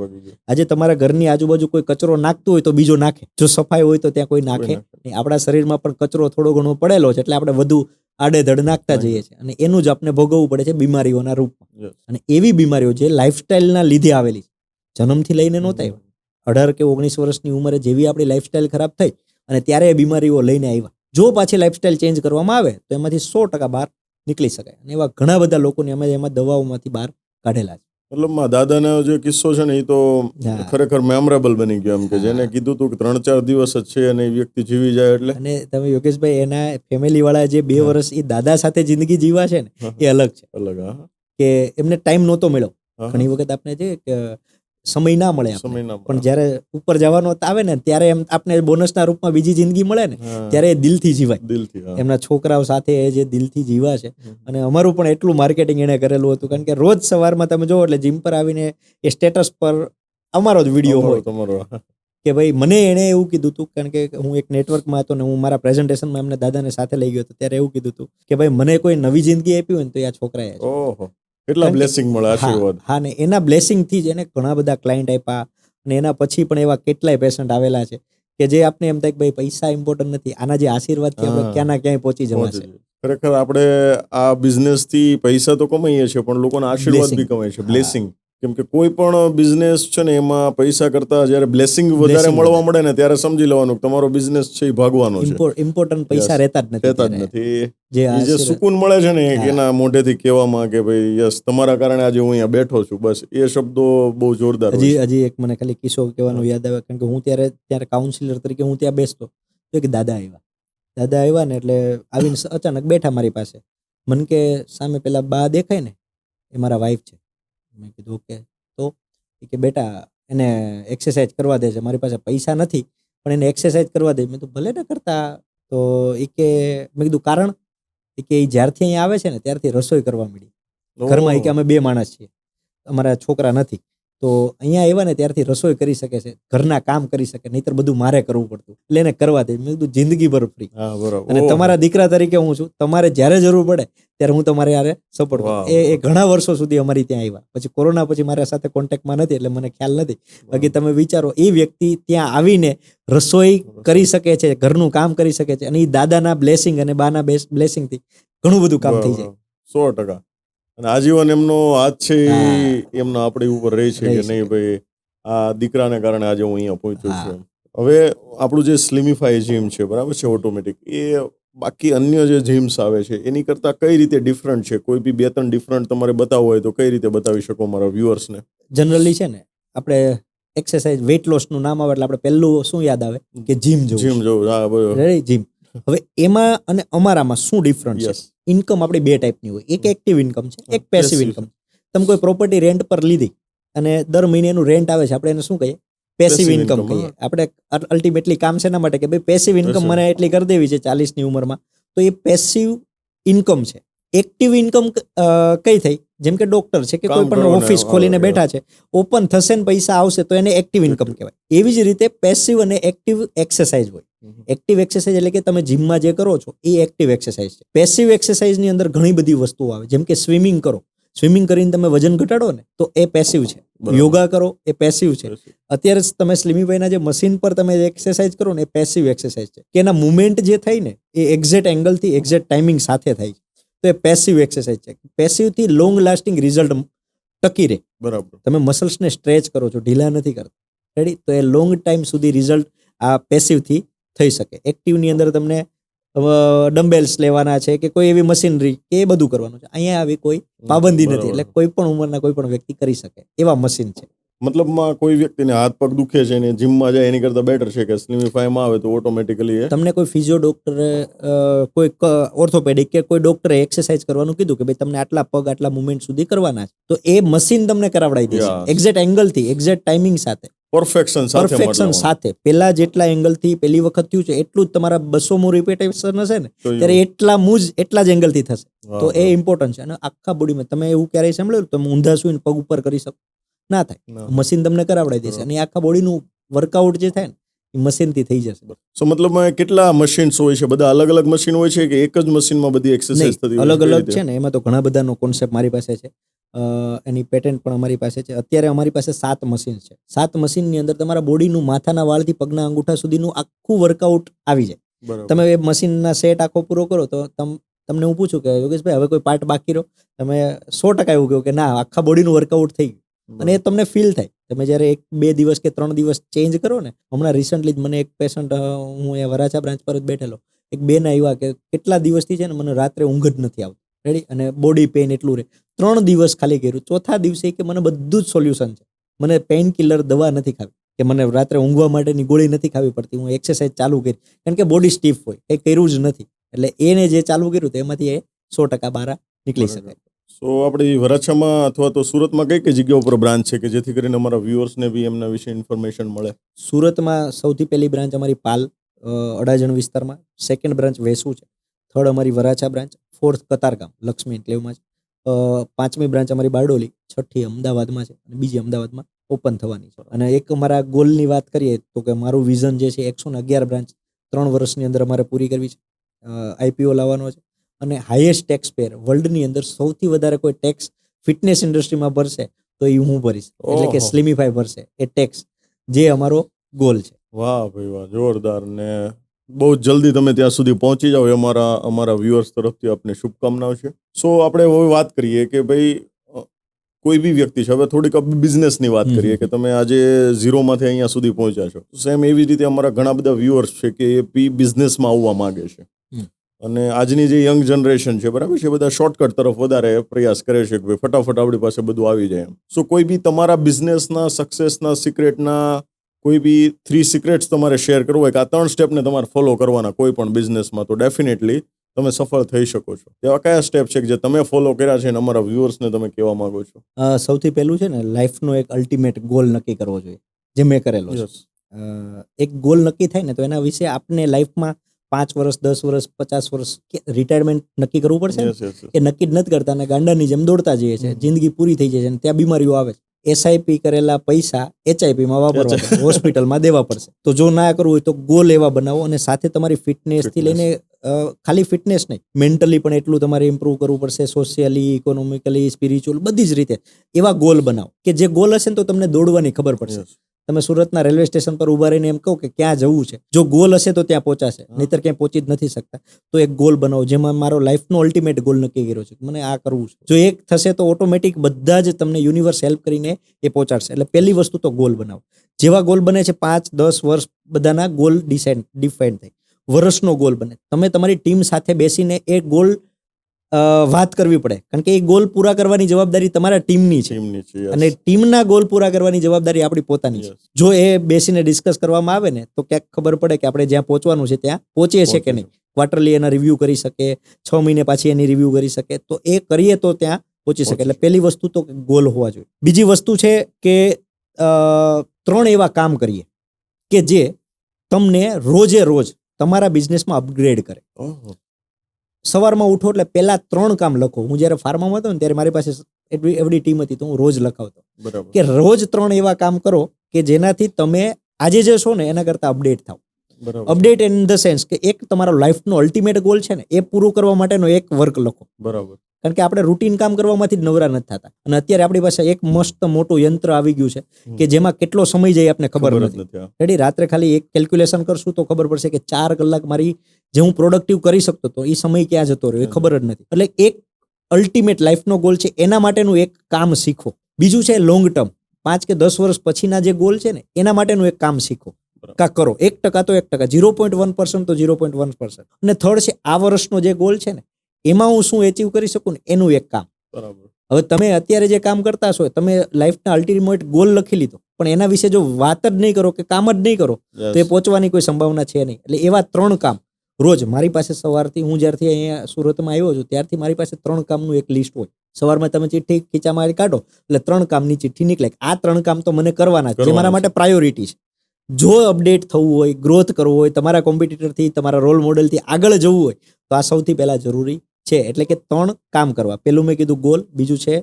આજે તમારા ઘરની આજુબાજુ કોઈ કચરો નાખતું હોય તો બીજો નાખે, જો સફાઈ હોય તો ત્યાં કોઈ નાખે નહીં. આપણા શરીરમાં પણ કચરો થોડો ઘણો પડેલો છે એટલે આપણે વધુ આડેધડ નાખતા જઈએ છીએ, અને એનું જ આપણે ભોગવવું પડે છે બીમારીઓના રૂપમાં. અને એવી બીમારીઓ જે લાઈફસ્ટાઈલના લીધે આવેલી છે, જન્મથી લઈને નહોતા આવ્યા. 18 કે 19 વર્ષની ઉંમરે જેવી આપણી લાઈફસ્ટાઈલ ખરાબ થઈ અને ત્યારે એ બીમારીઓ લઈને આવ્યા. જો પાછી લાઈફસ્ટાઈલ ચેન્જ કરવામાં આવે તો એમાંથી 100% બહાર નીકળી શકાય. અને એવા ઘણા બધા લોકોને અમે એમાં દવાઓમાંથી બહાર કાઢેલા છે. મતલબ દાદાનો જે કિસ્સો છે ને એ તો ખરેખર મેમરેબલ બની ગયો, એમ કે જેને કીધું હતું કે 3-4 દિવસ જ છે અને એ વ્યક્તિ જીવી જાય એટલે. અને તમે યોગેશભાઈ, એના ફેમિલી વાળા જે 2 વર્ષ એ દાદા સાથે જિંદગી જીવા છે ને એ અલગ છે. અલગ. કે એમને ટાઈમ નહોતો મળ્યો. ઘણી વખત આપણે જે સમય ના મળે, પણ જ્યારે ઉપર જવાનો આવે ને ત્યારે એમ આપણે બોનસના રૂપમાં બીજી જિંદગી મળે ને ત્યારે એ દિલથી જીવાય. એમના છોકરાઓ સાથે એ જે દિલથી જીવા છે. અને અમારું પણ એટલું માર્કેટિંગ એને કરેલું હતું, કારણ કે રોજ સવારમાં તમે જોવો એટલે જીમ પર આવીને એ સ્ટેટસ પર અમારો જ વિડીયો હોય તમારો, કે ભાઈ મને એને એવું કીધું હતું, કારણ કે હું એક નેટવર્કમાં હતો ને હું મારા પ્રેઝન્ટેશનમાં એમને દાદાને સાથે લઈ ગયો હતો, ત્યારે એવું કીધું હતું કે ભાઈ મને કોઈ નવી જિંદગી આપી હોય ને તો આ છોકરાએ. ઓહો, કેટલા બ્લેસિંગ મળે, આશીર્વાદ. હા, ને એના બ્લેસિંગ થી જ એને ઘણા બધા ક્લાયન્ટ આપ્યા. અને એના પછી પણ એવા કેટલાય પેશન્ટ આવેલા છે કે જે આપણે એમ થાય કે ભાઈ પૈસા ઇમ્પોર્ટન્ટ નથી, આના જે આશીર્વાદથી આપણે ક્યાં ના ક્યાંય પહોંચી જવાશે. ખરેખર આપણે આ બિઝનેસ થી પૈસા તો કમાઈએ છીએ, પણ લોકોના આશીર્વાદ બી કમાય છે, બ્લેસિંગ. કેમ કે કોઈ પણ બિઝનેસ છે ને એમાં પૈસા કરતા જ્યારે બ્લેસિંગ વધારે મળવા મળે ને ત્યારે સમજી લેવાનું તમારો બિઝનેસ છે એ ભાગવાનો છે. ઇમ્પોર્ટન્ટ પૈસા રહેતા જ નથી. જે સુકૂન મળે છે ને એના મોઢેથી કહેવામાં કે ભાઈ યસ, તમારા કારણે આજે હું અહીંયા બેઠો છું, બસ એ શબ્દો બહુ જોરદાર. હજી એક મને ખાલી કિસ્સો કહેવાનું યાદ આવે, કારણ કે હું ત્યારે કાઉન્સિલર તરીકે હું ત્યાં બેસતો તો એક દાદા આવ્યા ને એટલે આવીને અચાનક બેઠા મારી પાસે. મને કે સામે પેલા બા દેખાય ને એ મારા વાઈફ છે. મેં કીધું ઓકે. તો એ કે બેટા એને એક્સરસાઇઝ કરવા દે છે, મારી પાસે પૈસા નથી પણ એને એક્સરસાઇઝ કરવા દે. મેં તો ભલે ને કરતા. તો એ કે મેં કીધું કારણ? એ કે જ્યારથી અહીંયા આવે છે ને ત્યારથી રસોઈ કરવા મળી ઘરમાં. એ કે અમે 2 માણસ છીએ, અમારા છોકરા નથી. તો અહીંયા આવ્યા ને ત્યારથી રસોઈ કરી શકે છે, ઘરના કામ કરી શકે, નહીતર બધું મારે કરવું પડતું, એટલે એને કરવા દે. મેં કીધું જિંદગીભર ફ્રી. હા બરાબર. અને તમારા દીકરા તરીકે હું છું, તમારે જ્યારે જરૂર પડે ત્યારે હું તમારે યારે સપોર્ટ કરું. વાહ. એ ઘણા વર્ષો સુધી અમારી ત્યાં આવ્યા. પછી કોરોના પછી મારા સાથે કોન્ટેક્ટમાં નથી એટલે મને ખ્યાલ નથી. બાકી તમે વિચારો, એ વ્યક્તિ ત્યાં આવીને રસોઈ કરી શકે છે, ઘરનું કામ કરી શકે છે, અને એ દાદાના બ્લેસિંગ અને બાના બ્લેસિંગથી ઘણું બધું કામ થઈ જાય. 100%. અને આજીવન એમનો હાથ છે એ હા. એમના આપણી ઉપર રહી છે કે રહી છે. નહીં ભાઈ, આ દીકરાને કારણે આજે હું અહીંયા પહોંચ્યો હા. છું. હવે આપણું જે સ્લિમિફાઈ જીમ છે બરાબર છે ઓટોમેટિક, એ બાકી અન્ય જે જીમ્સ આવે છે એની કરતા કઈ રીતે ડિફરન્ટ છે? કોઈ બી 2-3 ડિફરન્ટ તમારે બતાવવું હોય તો કઈ રીતે બતાવી શકો મારા વ્યુઅર્સને? જનરલી છે ને, આપણે એક્સરસાઇઝ વેઇટ લોસનું નામ આવે એટલે આપણે પહેલું શું યાદ આવે કે જીમ જીમ જવું. જવું. હા બરાબર. રેડી? જીમ. હવે એમાં અને અમારામાં શું ડિફરન્ટ છે? યસ. ઇન્કમ આપણી બે ટાઈપની હોય. એક એક્ટિવ ઇન્કમ છે, એક પેસિવ passive. ઇન્કમ. તમે કોઈ પ્રોપર્ટી રેન્ટ પર લીધી અને દર મહિને એનું રેન્ટ આવે છે, આપણે એને શું કહીએ? પેસિવ Passive ઇન્કમ income, કહીએ. આપણે અલ્ટિમેટલી કામ શેના માટે કે ભાઈ પેસિવ ઇન્કમ Passive. મને એટલી કરી દેવી છે 40ની ઉંમરમાં, તો એ પેસિવ ઇન્કમ છે. એક્ટિવ ઇન્કમ કઈ થઈ? જેમ કે ડોક્ટર છે કે કામ કોઈ પણ કરવાને, ઓફિસ ખોલીને હા, બેઠા છે, ઓપન થશે ને પૈસા આવશે તો એને એક્ટિવ ઇન્કમ કહેવાય. એવી જ રીતે પેસિવ અને એક્ટિવ એક્સરસાઇઝ હોય. એક્ટિવ એક્સરસાઇઝ એટલે કે તમે જીમમાં જે કરો છો એ એક્ટિવ એક્સરસાઇઝ છે. પેસિવ એક્સરસાઇઝની અંદર ઘણી બધી વસ્તુઓ આવે, જેમ કે સ્વિમિંગ કરો. સ્વિમિંગ કરીને તમે વજન ઘટાડો ને તો એ પેસિવ છે. બરાબર. યોગા કરો એ પેસિવ છે. અત્યારે જ તમે સ્લિમીભાઈના જે મશીન પર તમે એક્સરસાઇઝ કરો ને એ પેસિવ એક્સરસાઇઝ છે, કે એના મુવમેન્ટ જે થાય ને એ એક્ઝેક્ટ એંગલથી એક્ઝેક્ટ ટાઈમિંગ સાથે થાય છે. તો એ પેસિવ એક્સરસાઇઝ છે. પેસિવથી લોંગ લાસ્ટિંગ રિઝલ્ટ ટકી રહે. બરાબર. તમે મસલ્સને સ્ટ્રેચ કરો છો, ઢીલા નથી કરતા. રેડી? તો એ લોંગ ટાઈમ સુધી રિઝલ્ટ આ પેસિવથી થઈ શકે. એક્ટિવની અંદર તમને ડમ્બેલ્સ લેવાના છે કે કોઈ એવી મશીનરી કે એ બધું કરવાનું છે. અહીંયા આવી કોઈ પાબંદી નથી, એટલે કોઈ પણ ઉંમરના કોઈ પણ વ્યક્તિ કરી શકે એવા મશીન છે. મતલબમાં કોઈ વ્યક્તિને હાથ પગ દુખે છે ને જીમમાં જાય એની કરતા બેટર છે કે સ્લિમિફાઈમાં આવે તો ઓટોમેટિકલી એ તમને કોઈ ફિઝિયો ડોક્ટરે, કોઈ ઓર્થોપેડિક કે કોઈ ડોક્ટરે એક્સરસાઇઝ કરવાનું કીધું કે ભાઈ તમને આટલા પગ આટલા મુવમેન્ટ સુધી કરવાના છે, તો એ મશીન તમને કરાવડાવી દેશે Yes. એક્ઝેક્ટ એંગલથી, એક્ઝેક્ટ ટાઈમિંગ સાથે, પરફેક્શન સાથે પરફેક્શન મતલબ. સાથે. પેલા જેટલા એંગલથી પહેલી વખત થયું છે એટલું જ તમારા 200મું રિપીટેશન હશે ને તો ત્યારે એટલા જ એંગલથી થશે. વાહ, તો એ વાહ. ઇમ્પોર્ટન્ટ છે. અને આખા બોડીમાં તમે એવું ક્યારેય સાંભળ્યું તમે ઊંધા સુઈને પગ ઉપર કરી શકો? ના થાય. ના. મશીન તમને કરાવડાવી દેશે અને એ આખા બોડીનું વર્કઆઉટ જે થાય ને એ મશીનથી થઈ જશે. સો મતલબમાં કેટલા મશીન્સ હોય છે? બધા અલગ અલગ મશીન હોય છે કે એક જ મશીનમાં બધી એક્સરસાઇઝ થતી નહીં, હોય અલગ કઈ અલગ રીતે? છે ને, એમાં તો ઘણા બધાનો કોન્સેપ્ટ મારી પાસે છે. એની પેટન્ટ પણ અમારી પાસે છે. અત્યારે અમારી પાસે 7 મશીન છે. 7 મશીનની અંદર તમારા બોડીનું માથાના વાળથી પગના અંગૂઠા સુધીનું આખું વર્કઆઉટ આવી જાય. બરાબર. તમે એ મશીનના સેટ આખો પૂરો કરો તો તમને હું પૂછું કે યોગેશભાઈ હવે કોઈ પાર્ટ બાકી રહ્યો? તમે 100% એવું કહો કે ના, આખા બોડીનું વર્કઆઉટ થઈ ગયું. અને એ તમને ફીલ થાય. તમે જ્યારે 1-2 દિવસ કે 3 દિવસ ચેન્જ કરો ને, હમણાં રિસન્ટલી જ મને એક પેશન્ટ, હું એ વરાછા બ્રાન્ચ પર જ બેઠેલો, એક બેન આવ્યા કે કેટલા દિવસથી છે ને મને રાત્રે ઊંઘ જ નથી આવતી. રેડી? અને બોડી પેઇન એટલું રહે. 3 દિવસ ખાલી કર્યું. ચોથા દિવસે કે મને બધું જ સોલ્યુશન છે, મને પેઇન કિલર દવા નથી ખાવી, કે મને રાત્રે ઊંઘવા માટેની ગોળી નથી ખાવી પડતી, હું એક્સરસાઇઝ ચાલુ કરી, કારણ કે બોડી સ્ટીફ હોય, એ કર્યું જ નથી. એટલે એને જે ચાલુ કર્યું તો એમાંથી એ 100% બહાર નીકળી શકે. સો આપણી વરાછામાં અથવા તો સુરતમાં કઈ કઈ જગ્યા ઉપર બ્રાન્ચ છે કે જેથી કરીને અમારા વ્યુઅર્સને બી એમના વિશે ઇન્ફોર્મેશન મળે? સુરતમાં સૌથી પહેલી બ્રાન્ચ અમારી પાલ, અડાજણ વિસ્તારમાં. સેકન્ડ બ્રાન્ચ વેસુ છે. થર્ડ અમારી વરાછા બ્રાન્ચ. ફોર્થ કતારગામ લક્ષ્મી એન્કલેવમાં છે. 5મી બ્રાન્ચ અમારી બારડોલી. 6ઠ્ઠી અમદાવાદમાં છે અને બીજી અમદાવાદમાં ઓપન થવાની છે. અને એક અમારા ગોલની વાત કરીએ તો કે મારું વિઝન જે છે 111 બ્રાન્ચ 3 વર્ષની અંદર અમારે પૂરી કરવી છે. IPO લાવવાનો છે. અને હાઈએસ્ટ ટેક્સ પેયર વર્લ્ડની અંદર સૌથી વધારે કોઈ ટેક્સ ફિટનેસ ઇન્ડસ્ટ્રીમાં ભરશે તો એ હું ભરીશ, એટલે કે ઓહો. સ્લિમિફાઈ ભરશે એ ટેક્સ, જે અમારો ગોલ છે. વાહ ભાઈ વાહ, જોરદાર. ને બહુ જ જલ્દી તમે ત્યાં સુધી પહોંચી જાઓ એ અમારા વ્યુઅર્સ તરફથી આપને શુભકામનાઓ છે. સો આપણે હવે વાત કરીએ કે ભાઈ કોઈ બી વ્યક્તિ છે, હવે થોડીક બિઝનેસની વાત કરીએ કે તમે આજે ઝીરોમાંથી અહીંયા સુધી પહોંચ્યા છો. સેમ એવી રીતે અમારા ઘણા બધા વ્યુઅર્સ છે કે એ બી બિઝનેસમાં આવવા માંગે છે. અને આજની જે યંગ જનરેશન છે બરાબર છે, બધા શોર્ટકટ તરફ વધારે પ્રયાસ કરે છે કે ભાઈ ફટાફટ આપણી પાસે બધું આવી જાય એમ. સો કોઈ બી તમારા બિઝનેસના સક્સેસના સિક્રેટના કોઈ બી 3 સિક્રેટ્સ તમારે શેર કરવો હોય કે આ 3 સ્ટેપને તમારે ફોલો કરવાના કોઈ પણ બિઝનેસમાં, તો ડેફિનેટલી તમે સફળ થઈ શકો છો. એવા કયા સ્ટેપ છે કે જે તમે ફોલો કર્યા છે અને અમારા વ્યુઅર્સને તમે કહેવા માંગો છો? સૌથી પહેલું છે ને, લાઈફનો એક અલ્ટિમેટ ગોલ નક્કી કરવો જોઈએ, જે મેં કરેલો છે. યસ. એક ગોલ નક્કી થાય ને તો એના વિશે આપણે લાઈફમાં 5 વર્ષ, 10 વર્ષ, 50 વર્ષ કે રિટાયરમેન્ટ નક્કી કરવું પડશે ને. Yes yes. એ નક્કી જ નથી કરતા અને ગાંડાની જેમ દોડતા જઈએ છે. જિંદગી પૂરી થઈ જાય છે અને ત્યાં બીમારીઓ આવે છે. એસઆઈપી કરેલા પૈસા એચઆઈપી માં વાપરવા પડશે, હોસ્પિટલમાં દેવા પડશે. તો જો ના કરવું હોય તો ગોલ એવા બનાવો, અને સાથે તમારી ફિટનેસ થી Fitness. લઈને ખાલી ફિટનેસ નહીં, મેન્ટલી પણ એટલું તમારે ઇમ્પ્રૂવ કરવું પડશે, સોશિયલી, ઇકોનોમિકલી, સ્પિરિચ્યુઅલ, બધી જ રીતે એવા ગોલ બનાવો કે જે ગોલ હશે ને તો તમને દોડવાની ખબર પડશે. Yes. તમે સુરતના રેલવે સ્ટેશન પર ઉભા રહીને એમ કહો કે ક્યાં જવું છે, જો ગોલ હશે તો ત્યાં પહોંચાશે, નહીતર ક્યાંય પહોંચી જ નથી શકતા. તો એક ગોલ બનાવો, જેમાં મારો લાઈફનો અલ્ટિમેટ ગોલ નક્કી કર્યો છે, મને આ કરવું છે. જો એક થશે તો ઓટોમેટિક બધા જ તમને યુનિવર્સ હેલ્પ કરીને એ પહોંચાડશે. એટલે પહેલી વસ્તુ તો ગોલ બનાવો. જેવા ગોલ બને છે 5-10 વર્ષ બધાના ગોલ ડિફાઇન થાય. વર્ષનો ગોલ બને, તમે તમારી ટીમ સાથે બેસીને એ ગોલ વાત કરવી પડે, કારણ કે એ ગોલ પૂરા કરવાની જવાબદારી તમારા ટીમની છે, Team ની છે, yes. અને ટીમના ગોલ પૂરા કરવાની જવાબદારી આપણી પોતાની છે. Yes. જો એ બેસીને ડિસ્કસ કરવામાં આવે ને તો ક્યાંક ખબર પડે કે આપણે જ્યાં પહોંચવાનું છે ત્યાં પહોંચીએ છે કે નહીં. ક્વાર્ટરલી એના રિવ્યૂ કરી શકે, 6 મહિને પાછી એની રિવ્યૂ કરી શકે, તો એ કરીએ તો ત્યાં પહોંચી શકે. એટલે પહેલી વસ્તુ તો ગોલ હોવા જોઈએ. બીજી વસ્તુ છે કે 3 એવા કામ કરીએ કે જે તમને રોજે રોજ તમારા બિઝનેસમાં અપગ્રેડ કરે. ઓહ, સવારમાં ઉઠો એટલે પહેલા 3 કામ લખો. હું જ્યારે ફાર્મામાં હતો ને ત્યારે મારી પાસે એવડી ટીમ હતી, તો હું રોજ લખાવતો બરાબર. કે રોજ 3 એવા કામ કરો કે જેનાથી તમે આજે જે છો ને એના કરતા અપડેટ થાવ. બરાબર. અપડેટ ઇન ધ સેન્સ કે એક તમારો લાઈફનો અલ્ટિમેટ ગોલ છે ને એ પૂરું કરવા માટેનો એક વર્ક લખો. બરાબર. કારણ કે આપણે રૂટીન કામ કરવામાંથી જ નવરા નથી થતા, અને અત્યારે આપણી પાસે એક મસ્ત મોટું યંત્ર આવી ગયું છે કે જેમાં કેટલો સમય જાય આપણને ખબર ખબર જ નથી. નથી. હા. રેડી, રાત્રે ખાલી એક કેલ્ક્યુલેશન કરશું તો ખબર પડશે કે 4 કલાક મારી જે હું પ્રોડક્ટિવ કરી શકતો હતો એ સમય ક્યાં જતો રહ્યો એ ખબર જ નથી. એટલે એક અલ્ટિમેટ લાઈફનો ગોલ છે, એના માટેનું એક કામ શીખો. બીજું છે લોંગ ટર્મ, 5 કે 10 વર્ષ પછીના જે ગોલ છે ને એના માટેનું એક કામ શીખો, કા કરો. 1% તો 1%, 0.1% તો 0.1%. અને થર્ડ છે આ વર્ષનો જે ગોલ છે ને એમાં હું શું એચીવ કરી શકું ને એનું એક કામ. બરાબર. હવે તમે અત્યારે જે કામ કરતા છો, તમે લાઈફના અલ્ટિમેટ ગોલ લખી લીધો, પણ એના વિશે જો વાત જ નહીં કરો કે કામ જ નહીં કરો Yes. તો એ પહોંચવાની કોઈ સંભાવના છે નહીં. એટલે એવા 3 કામ રોજ મારી પાસે સવારથી, હું જ્યારથી અહીંયા સુરતમાં આવ્યો છું ત્યારથી મારી પાસે 3 કામનું એક લિસ્ટ હોય. સવારમાં તમે ચિઠ્ઠી ખીચામાં કાઢો એટલે 3 કામની ચિઠ્ઠી નીકળે. આ 3 કામ તો મને કરવાના છે, જે મારા માટે પ્રાયોરિટી છે. જો અપડેટ થવું હોય, ગ્રોથ કરવો હોય, તમારા કોમ્પિટિટરથી, તમારા રોલ મોડેલથી આગળ જવું હોય તો આ સૌથી પહેલા જરૂરી છે. એટલે કે 3 કામ કરવા. પેલું મેં કીધું ગોલ, બીજું છે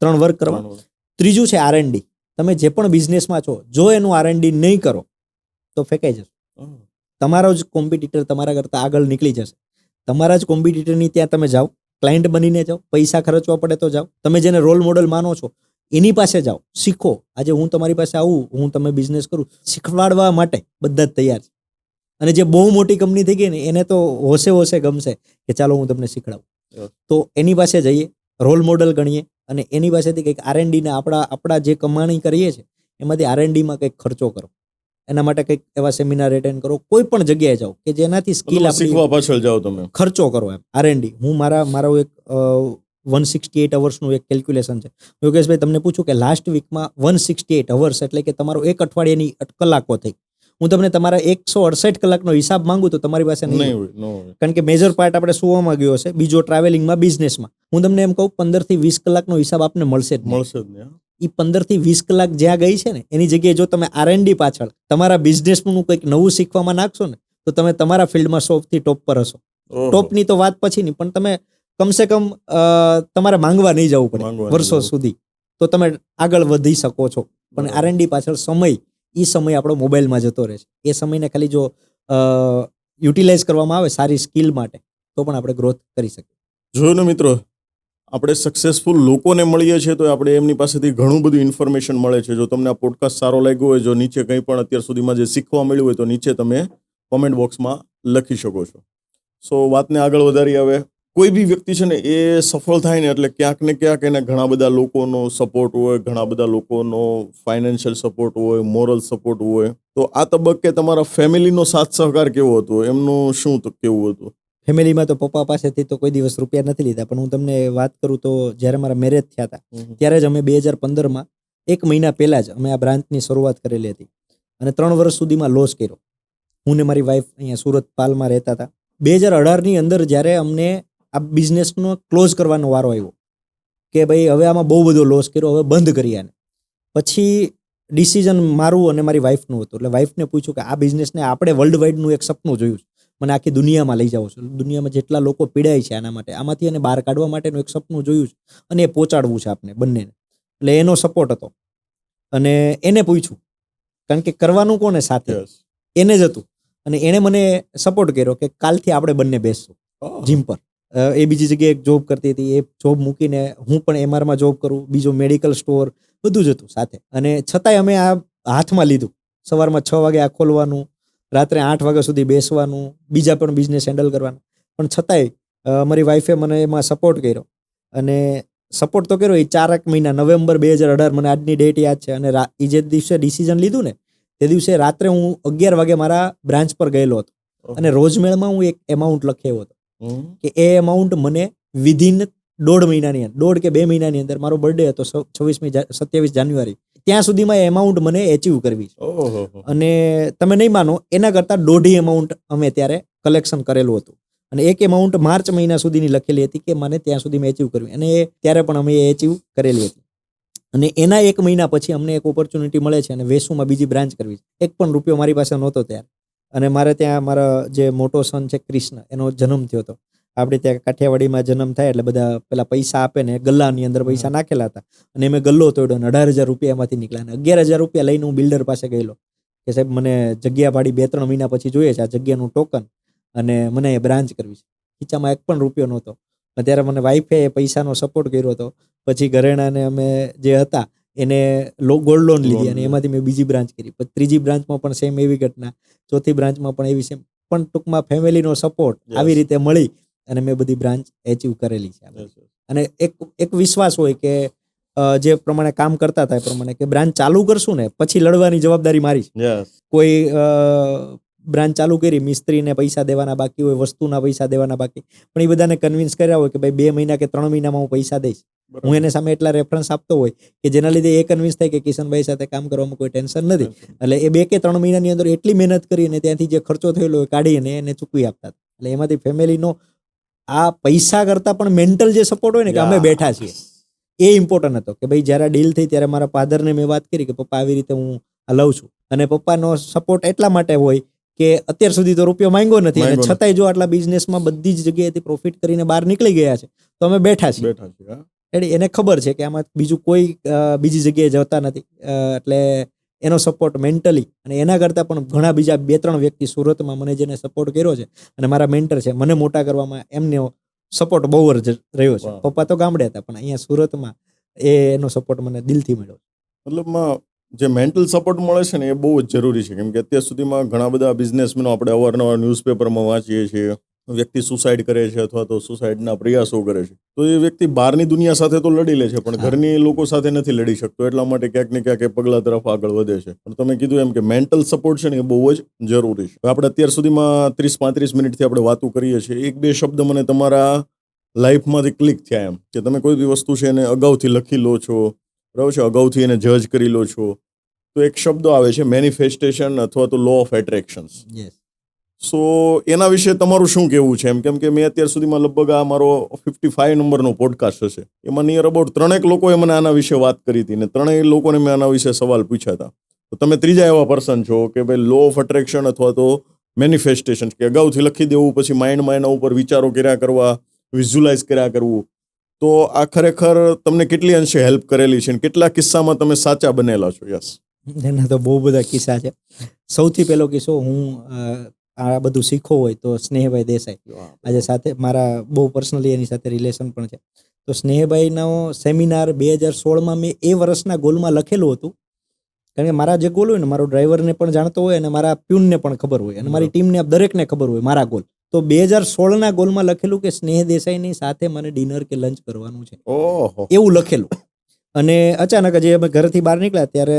3 વર્ક કરવા, ત્રીજું છે R&D. તમે જે પણ બિઝનેસમાં છો જો એનું R&D નહીં કરો તો ફેંકાઈ જશે. તમારો જ કોમ્પિટિટર તમારા કરતા આગળ નીકળી જશે. તમારા જ કોમ્પિટિટરની ત્યાં તમે જાઓ, ક્લાયન્ટ બનીને જાઓ, પૈસા ખર્ચવા પડે તો જાઓ, તમે જેને રોલ મોડેલ માનો છો એની પાસે જાઓ, શીખો. આજે હું તમારી પાસે આવું, હું તમે બિઝનેસ કરું, શીખવાડવા માટે બધા જ તૈયાર છે. અને જે બહુ મોટી કંપની થઈ ગઈ ને એને તો હોશે ગમશે કે ચાલો હું તમને શીખડાવું. તો એની પાસે જઈએ, રોલ મોડેલ ગણીએ, અને એની પાસેથી કંઈક R&D ને આપણા જે કમાણી કરીએ છીએ એમાંથી R&D માં કંઈક ખર્ચો કરો. એના માટે કંઈક એવા સેમિનાર એટેન્ડ કરો, કોઈ પણ જગ્યાએ જાઓ કે જેનાથી સ્કિલ શીખવા પાછળ જાઓ તમે. ખર્ચો કરો. એમ R&D, હું મારો એક 168 અવર્સનું એક કેલ્ક્યુલેશન છે. યોગેશભાઈ, તમને પૂછું કે લાસ્ટ વીકમાં 168 અવર્સ એટલે કે તમારો એક અઠવાડિયાની કલાકો થઈ. હું તમને તમારા 168 કલાકનો હિસાબ માંગુ તો તમારી પાસે નહીં હોય. ન હોય. કારણ કે મેજર પાર્ટ આપણે સુવામાં ગયો હશે, બીજો ટ્રાવેલિંગમાં, બિઝનેસમાં. હું તમને એમ કહું 15 થી 20 કલાકનો હિસાબ આપને મળશે જ નહીં. મળશે જ નહીં. એ 15 થી 20 કલાક જ્યાં ગઈ છે ને એની જગ્યાએ જો તમે R&D પાછળ તમારા બિઝનેસનું કંઈક નવું શીખવામાં નાખશો ને તો તમે તમારા ફિલ્ડમાં સૌથી ટોપ પર હશો. ઓહો. ટોપની તો વાત પછીની, પણ તમે કમસે કમ તમારે માંગવા નહીં જવું પડે માંગવા નહીં વર્ષો જવું. સુધી, તો તમે આગળ વધી શકો છો. પણ બરાબર. R&D પાછળ સમય આપણો મોબાઈલમાં જતો રહે છે. એ સમયને ખાલી જો યુટિલાઇઝ કરવામાં આવે સારી સ્કિલ માટે તો પણ આપણે ગ્રોથ કરી શકીએ. જોયું ને મિત્રો, આપણે સક્સેસફુલ લોકોને મળીએ છીએ તો આપણે એમની પાસેથી ઘણું બધું ઇન્ફોર્મેશન મળે છે. જો તમને આ પોડકાસ્ટ સારો લાગ્યો હોય, જો નીચે કંઈ પણ અત્યાર સુધીમાં જે શીખવા મળ્યું હોય તો નીચે તમે કોમેન્ટ બોક્સમાં લખી શકો છો. સો વાતને આગળ વધારી. હવે કોઈ બી વ્યક્તિ છે ને એ સફળ થાય ને એટલે ક્યાંક ને ક્યાંક એને ઘણા બધા લોકોનો સપોર્ટ હોય, ઘણા બધા લોકોનો ફાઇનાન્શિયલ સપોર્ટ હોય, મોરલ સપોર્ટ હોય. તો આ તબક્કે તમારા ફેમિલીનો સાથ સહકાર કેવો હતો, એમનું શું કેવું હતું? ફેમિલીમાં તો પપ્પા પાસેથી તો કોઈ દિવસ રૂપિયા નથી લીધા, પણ હું તમને વાત કરું તો જ્યારે મારા મેરેજ થયા હતા ત્યારે જ અમે 2015માં 1 મહિના પહેલા જ અમે આ બ્રાન્ચની શરૂઆત કરેલી હતી, અને 3 વર્ષ સુધીમાં લોસ કર્યો. હું ને મારી વાઈફ અહીંયા સુરત પાલમાં રહેતા હતા. 2018ની અંદર જ્યારે અમને આ બિઝનેસનો ક્લોઝ કરવાનો વારો આવ્યો કે ભાઈ હવે આમાં બહુ બધો લોસ કર્યો, હવે બંધ કરીએ આને. પછી ડિસિઝન મારું અને મારી વાઈફનું હતું. એટલે વાઈફને પૂછ્યું કે આ બિઝનેસને આપણે વર્લ્ડ વાઇડનું એક સપનું જોયું છે, મને આખી દુનિયામાં લઈ જાઓ છો, દુનિયામાં જેટલા લોકો પીડાય છે આના માટે, આમાંથી એને બહાર કાઢવા માટેનું એક સપનું જોયું છે અને એ પહોંચાડવું છે આપણે બંનેને. એટલે એનો સપોર્ટ હતો. અને એને પૂછ્યું, કારણ કે કરવાનું કોને સાથે, યસ એને જ હતું. અને એણે મને સપોર્ટ કર્યો કે કાલથી આપણે બંને બેસશું જીમ પર. એ બીજી જગ્યાએ એક જોબ કરતી હતી, એ જોબ મૂકીને હું પણ એમઆરમાં જોબ કરું, બીજો મેડિકલ સ્ટોર, બધું જ હતું સાથે. અને છતાંય અમે આ હાથમાં લીધું. સવારમાં 6 વાગે આ ખોલવાનું, રાત્રે 8 વાગ્યા સુધી બેસવાનું, બીજા પણ બિઝનેસ હેન્ડલ કરવાના. પણ છતાંય મારી વાઈફે મને એમાં સપોર્ટ કર્યો. અને સપોર્ટ તો કર્યો એ 4 મહિના, નવેમ્બર 2018, મને આજની ડેટ યાદ છે. અને એ જે દિવસે ડિસિઝન લીધું ને, તે દિવસે રાત્રે હું 11 વાગે મારા બ્રાન્ચ પર ગયેલો હતો. અને રોજમેળમાં હું એક એમાઉન્ટ લખેલો હતો કે એ એમાઉન્ટ મને વિધિન 1.5 મહિનાની અંદર, 1.5 કે 2 મહિનાની અંદર, મારો બર્થડે હતો 27 જાન્યુઆરી, ત્યાં સુધીમાં એ એમાઉન્ટ મને એચીવ કરવી છે. અને તમે નહીં માનો, એના કરતાં 1.5 એમાઉન્ટ અમે ત્યારે કલેક્શન કરેલું હતું. અને એક એમાઉન્ટ માર્ચ મહિના સુધીની લખેલી હતી કે મને ત્યાં સુધી મેં એચીવ કરવી, અને એ ત્યારે પણ અમે એચીવ કરેલી હતી. અને એના 1 મહિના પછી અમને એક ઓપોર્ચ્યુનિટી મળે છે અને વેસુમાં બીજી બ્રાન્ચ કરવી છે. 1 પણ રૂપિયો મારી પાસે નહોતો ત્યારે. અને મારે ત્યાં મારા જે મોટો સન છે કૃષ્ણ, એનો જન્મ થયો હતો. આપણે ત્યાં કાઠિયાવાડીમાં જન્મ થાય એટલે બધા પેલા પૈસા આપે ને, ગલ્લાની અંદર પૈસા નાખેલા હતા. અને મેં ગલ્લો તોડ્યો અને 18,000 રૂપિયા એમાંથી નીકળ્યા. અને 11,000 રૂપિયા લઈને હું બિલ્ડર પાસે ગયેલો કે સાહેબ મને જગ્યા ભાડી 2-3 મહિના પછી જોઈએ છે, આ જગ્યાનું ટોકન, અને મને એ બ્રાન્ચ કરવી છે. ખીચામાં 1 પણ રૂપિયો નહોતો. ત્યારે મને વાઈફે એ પૈસાનો સપોર્ટ કર્યો હતો. પછી ઘરેણાને અમે જે હતા એને ગોલ્ડ લોન લીધી અને એમાંથી મેં બીજી બ્રાન્ચ કરી. પછી ત્રીજી બ્રાન્ચમાં પણ સેમ એવી ઘટના, ચોથી બ્રાન્ચમાં પણ એવી સેમ. પણ ટૂંકમાં ફેમિલીનો સપોર્ટ આવી રીતે મળી અને મેં બધી બ્રાન્ચ એચીવ કરેલી છે. અને એક વિશ્વાસ હોય કે જે પ્રમાણે કામ કરતા હતા એ પ્રમાણે કે બ્રાન્ચ ચાલુ કરશું ને પછી લડવાની જવાબદારી મારી છે. કોઈ બ્રાન્ચ ચાલુ કરી, મિસ્ત્રીને પૈસા દેવાના બાકી હોય, વસ્તુના પૈસા દેવાના બાકી, પણ એ બધાને કન્વિન્સ કર્યા હોય કે ભાઈ 2 મહિના કે 3 મહિનામાં હું પૈસા દઈશ. હું એને સામે એટલા રેફરન્સ આપતો હોય કે જેના લીધે એ કન્વિન્સ થાય કે કિશનભાઈ સાથે કામ કરવામાં કોઈ ટેન્શન નથી. એટલે એ 2 કે 3 મહિનાની અંદર એટલી મહેનત કરીને ત્યાંથી જે ખર્ચો થયેલો એ કાઢીને એને ચૂકવી આપતા. એટલે એમાંથી ફેમિલીનો આ પૈસા કરતાં પણ મેન્ટલ જે સપોર્ટ હોય ને કે અમે બેઠા છીએ, એ ઇમ્પોર્ટન્ટ હતો. કે ભાઈ જ્યારે ડીલ થઈ ત્યારે મારા ફાધરને મેં વાત કરી કે પપ્પા આવી રીતે હું લઉં છું. અને પપ્પાનો સપોર્ટ એટલા માટે હોય કે અત્યાર સુધી તો રૂપિયો માંગ્યો નથી, અને છતાંય જો આટલા બિઝનેસમાં બધી જ જગ્યાએથી પ્રોફિટ કરીને બહાર નીકળી ગયા છે તો અમે બેઠા છીએ. એને ખબર છે કે આમાં બીજું કોઈ બીજી જગ્યાએ જતા નથી. એટલે એનો સપોર્ટ મેન્ટલી, અને એના કરતાં પણ ઘણા બીજા 2-3 વ્યક્તિ સુરતમાં મને જેને સપોર્ટ કર્યો છે અને મારા મેન્ટર છે, મને મોટા કરવામાં એમનો સપોર્ટ બહુ જ રહ્યો છે. પપ્પા તો ગામડે હતા પણ અહીંયા સુરતમાં એનો સપોર્ટ મને દિલથી મળ્યો. મતલબમાં જે મેન્ટલ સપોર્ટ મળે છે ને એ બહુ જ જરૂરી છે. કેમ કે અત્યાર સુધીમાં ઘણા બધા બિઝનેસમેનો આપણે અવારનવાર ન્યૂઝપેપરમાં વાંચીએ છીએ, વ્યક્તિ સુસાઇડ કરે છે અથવા તો સુસાઇડના પ્રયાસો કરે છે. તો એ વ્યક્તિ બહારની દુનિયા સાથે તો લડી લે છે પણ ઘરની લોકો સાથે નથી લડી શકતો. એટલા માટે ક્યાંક ને ક્યાંક એ પગલા તરફ આગળ વધે છે. પણ તમે કીધું એમ કે મેન્ટલ સપોર્ટ છે ને એ બહુ જ જરૂરી છે. આપણે અત્યાર સુધીમાં 30-35 મિનિટથી આપણે વાતો કરીએ છીએ. 1-2 શબ્દ મને તમારા લાઈફમાંથી ક્લિક થયા એમ કે તમે કોઈ બી વસ્તુ છે એને અગાઉથી લખી લો છો, બરાબર છે, અગાઉથી એને જજ કરી લો છો. તો એક શબ્દ આવે છે મેનિફેસ્ટેશન અથવા તો લો ઓફ એટ્રેક્શન્સ. સો એના વિશે તમારું શું કહેવું છે એમ? કેમ કે મેં અત્યાર સુધીમાં લગભગ આ મારો 55 નંબરનો પોડકાસ્ટ હશે, એમાં નિયર અબાઉટ 3 લોકોએ મને આના વિશે વાત કરી હતી ને 3 લોકોને મેં આના વિશે સવાલ પૂછ્યા હતા. તો તમે ત્રીજા એવા પર્સન છો કે ભાઈ લો ઓફ એટ્રેક્શન અથવા તો મેનિફેસ્ટેશન, કે અગાઉથી લખી દેવું, પછી માઇન્ડમાં એના ઉપર વિચારો કર્યા કરવા, વિઝ્યુલાઇઝ કર્યા કરવું. તો આ ખરેખર તમને કેટલી અંશે હેલ્પ કરેલી છે અને કેટલા કિસ્સામાં તમે સાચા બનેલા છો? યસ, એના તો બહુ બધા કિસ્સા છે. સૌથી પહેલો કિસ્સો, હું આ બધું શીખવો હોય તો સ્નેહભાઈ દેસાઈ, આજે સાથે મારા બહુ પર્સનલી એની સાથે રિલેશન પણ છે. તો સ્નેહભાઈનો સેમિનાર 2016માં મેં એ વર્ષના ગોલમાં લખેલું હતું. કારણ કે મારા જે ગોલ હોય ને, મારો ડ્રાઈવરને પણ જાણતો હોય અને મારા પ્યુનને પણ ખબર હોય અને મારી ટીમને દરેકને ખબર હોય મારા ગોલ. તો 2016ના ગોલમાં લખેલું કે સ્નેહ દેસાઈની સાથે મને ડિનર કે લંચ કરવાનું છે, એવું લખેલું. અને અચાનક જે અમે ઘરેથી બહાર નીકળ્યા ત્યારે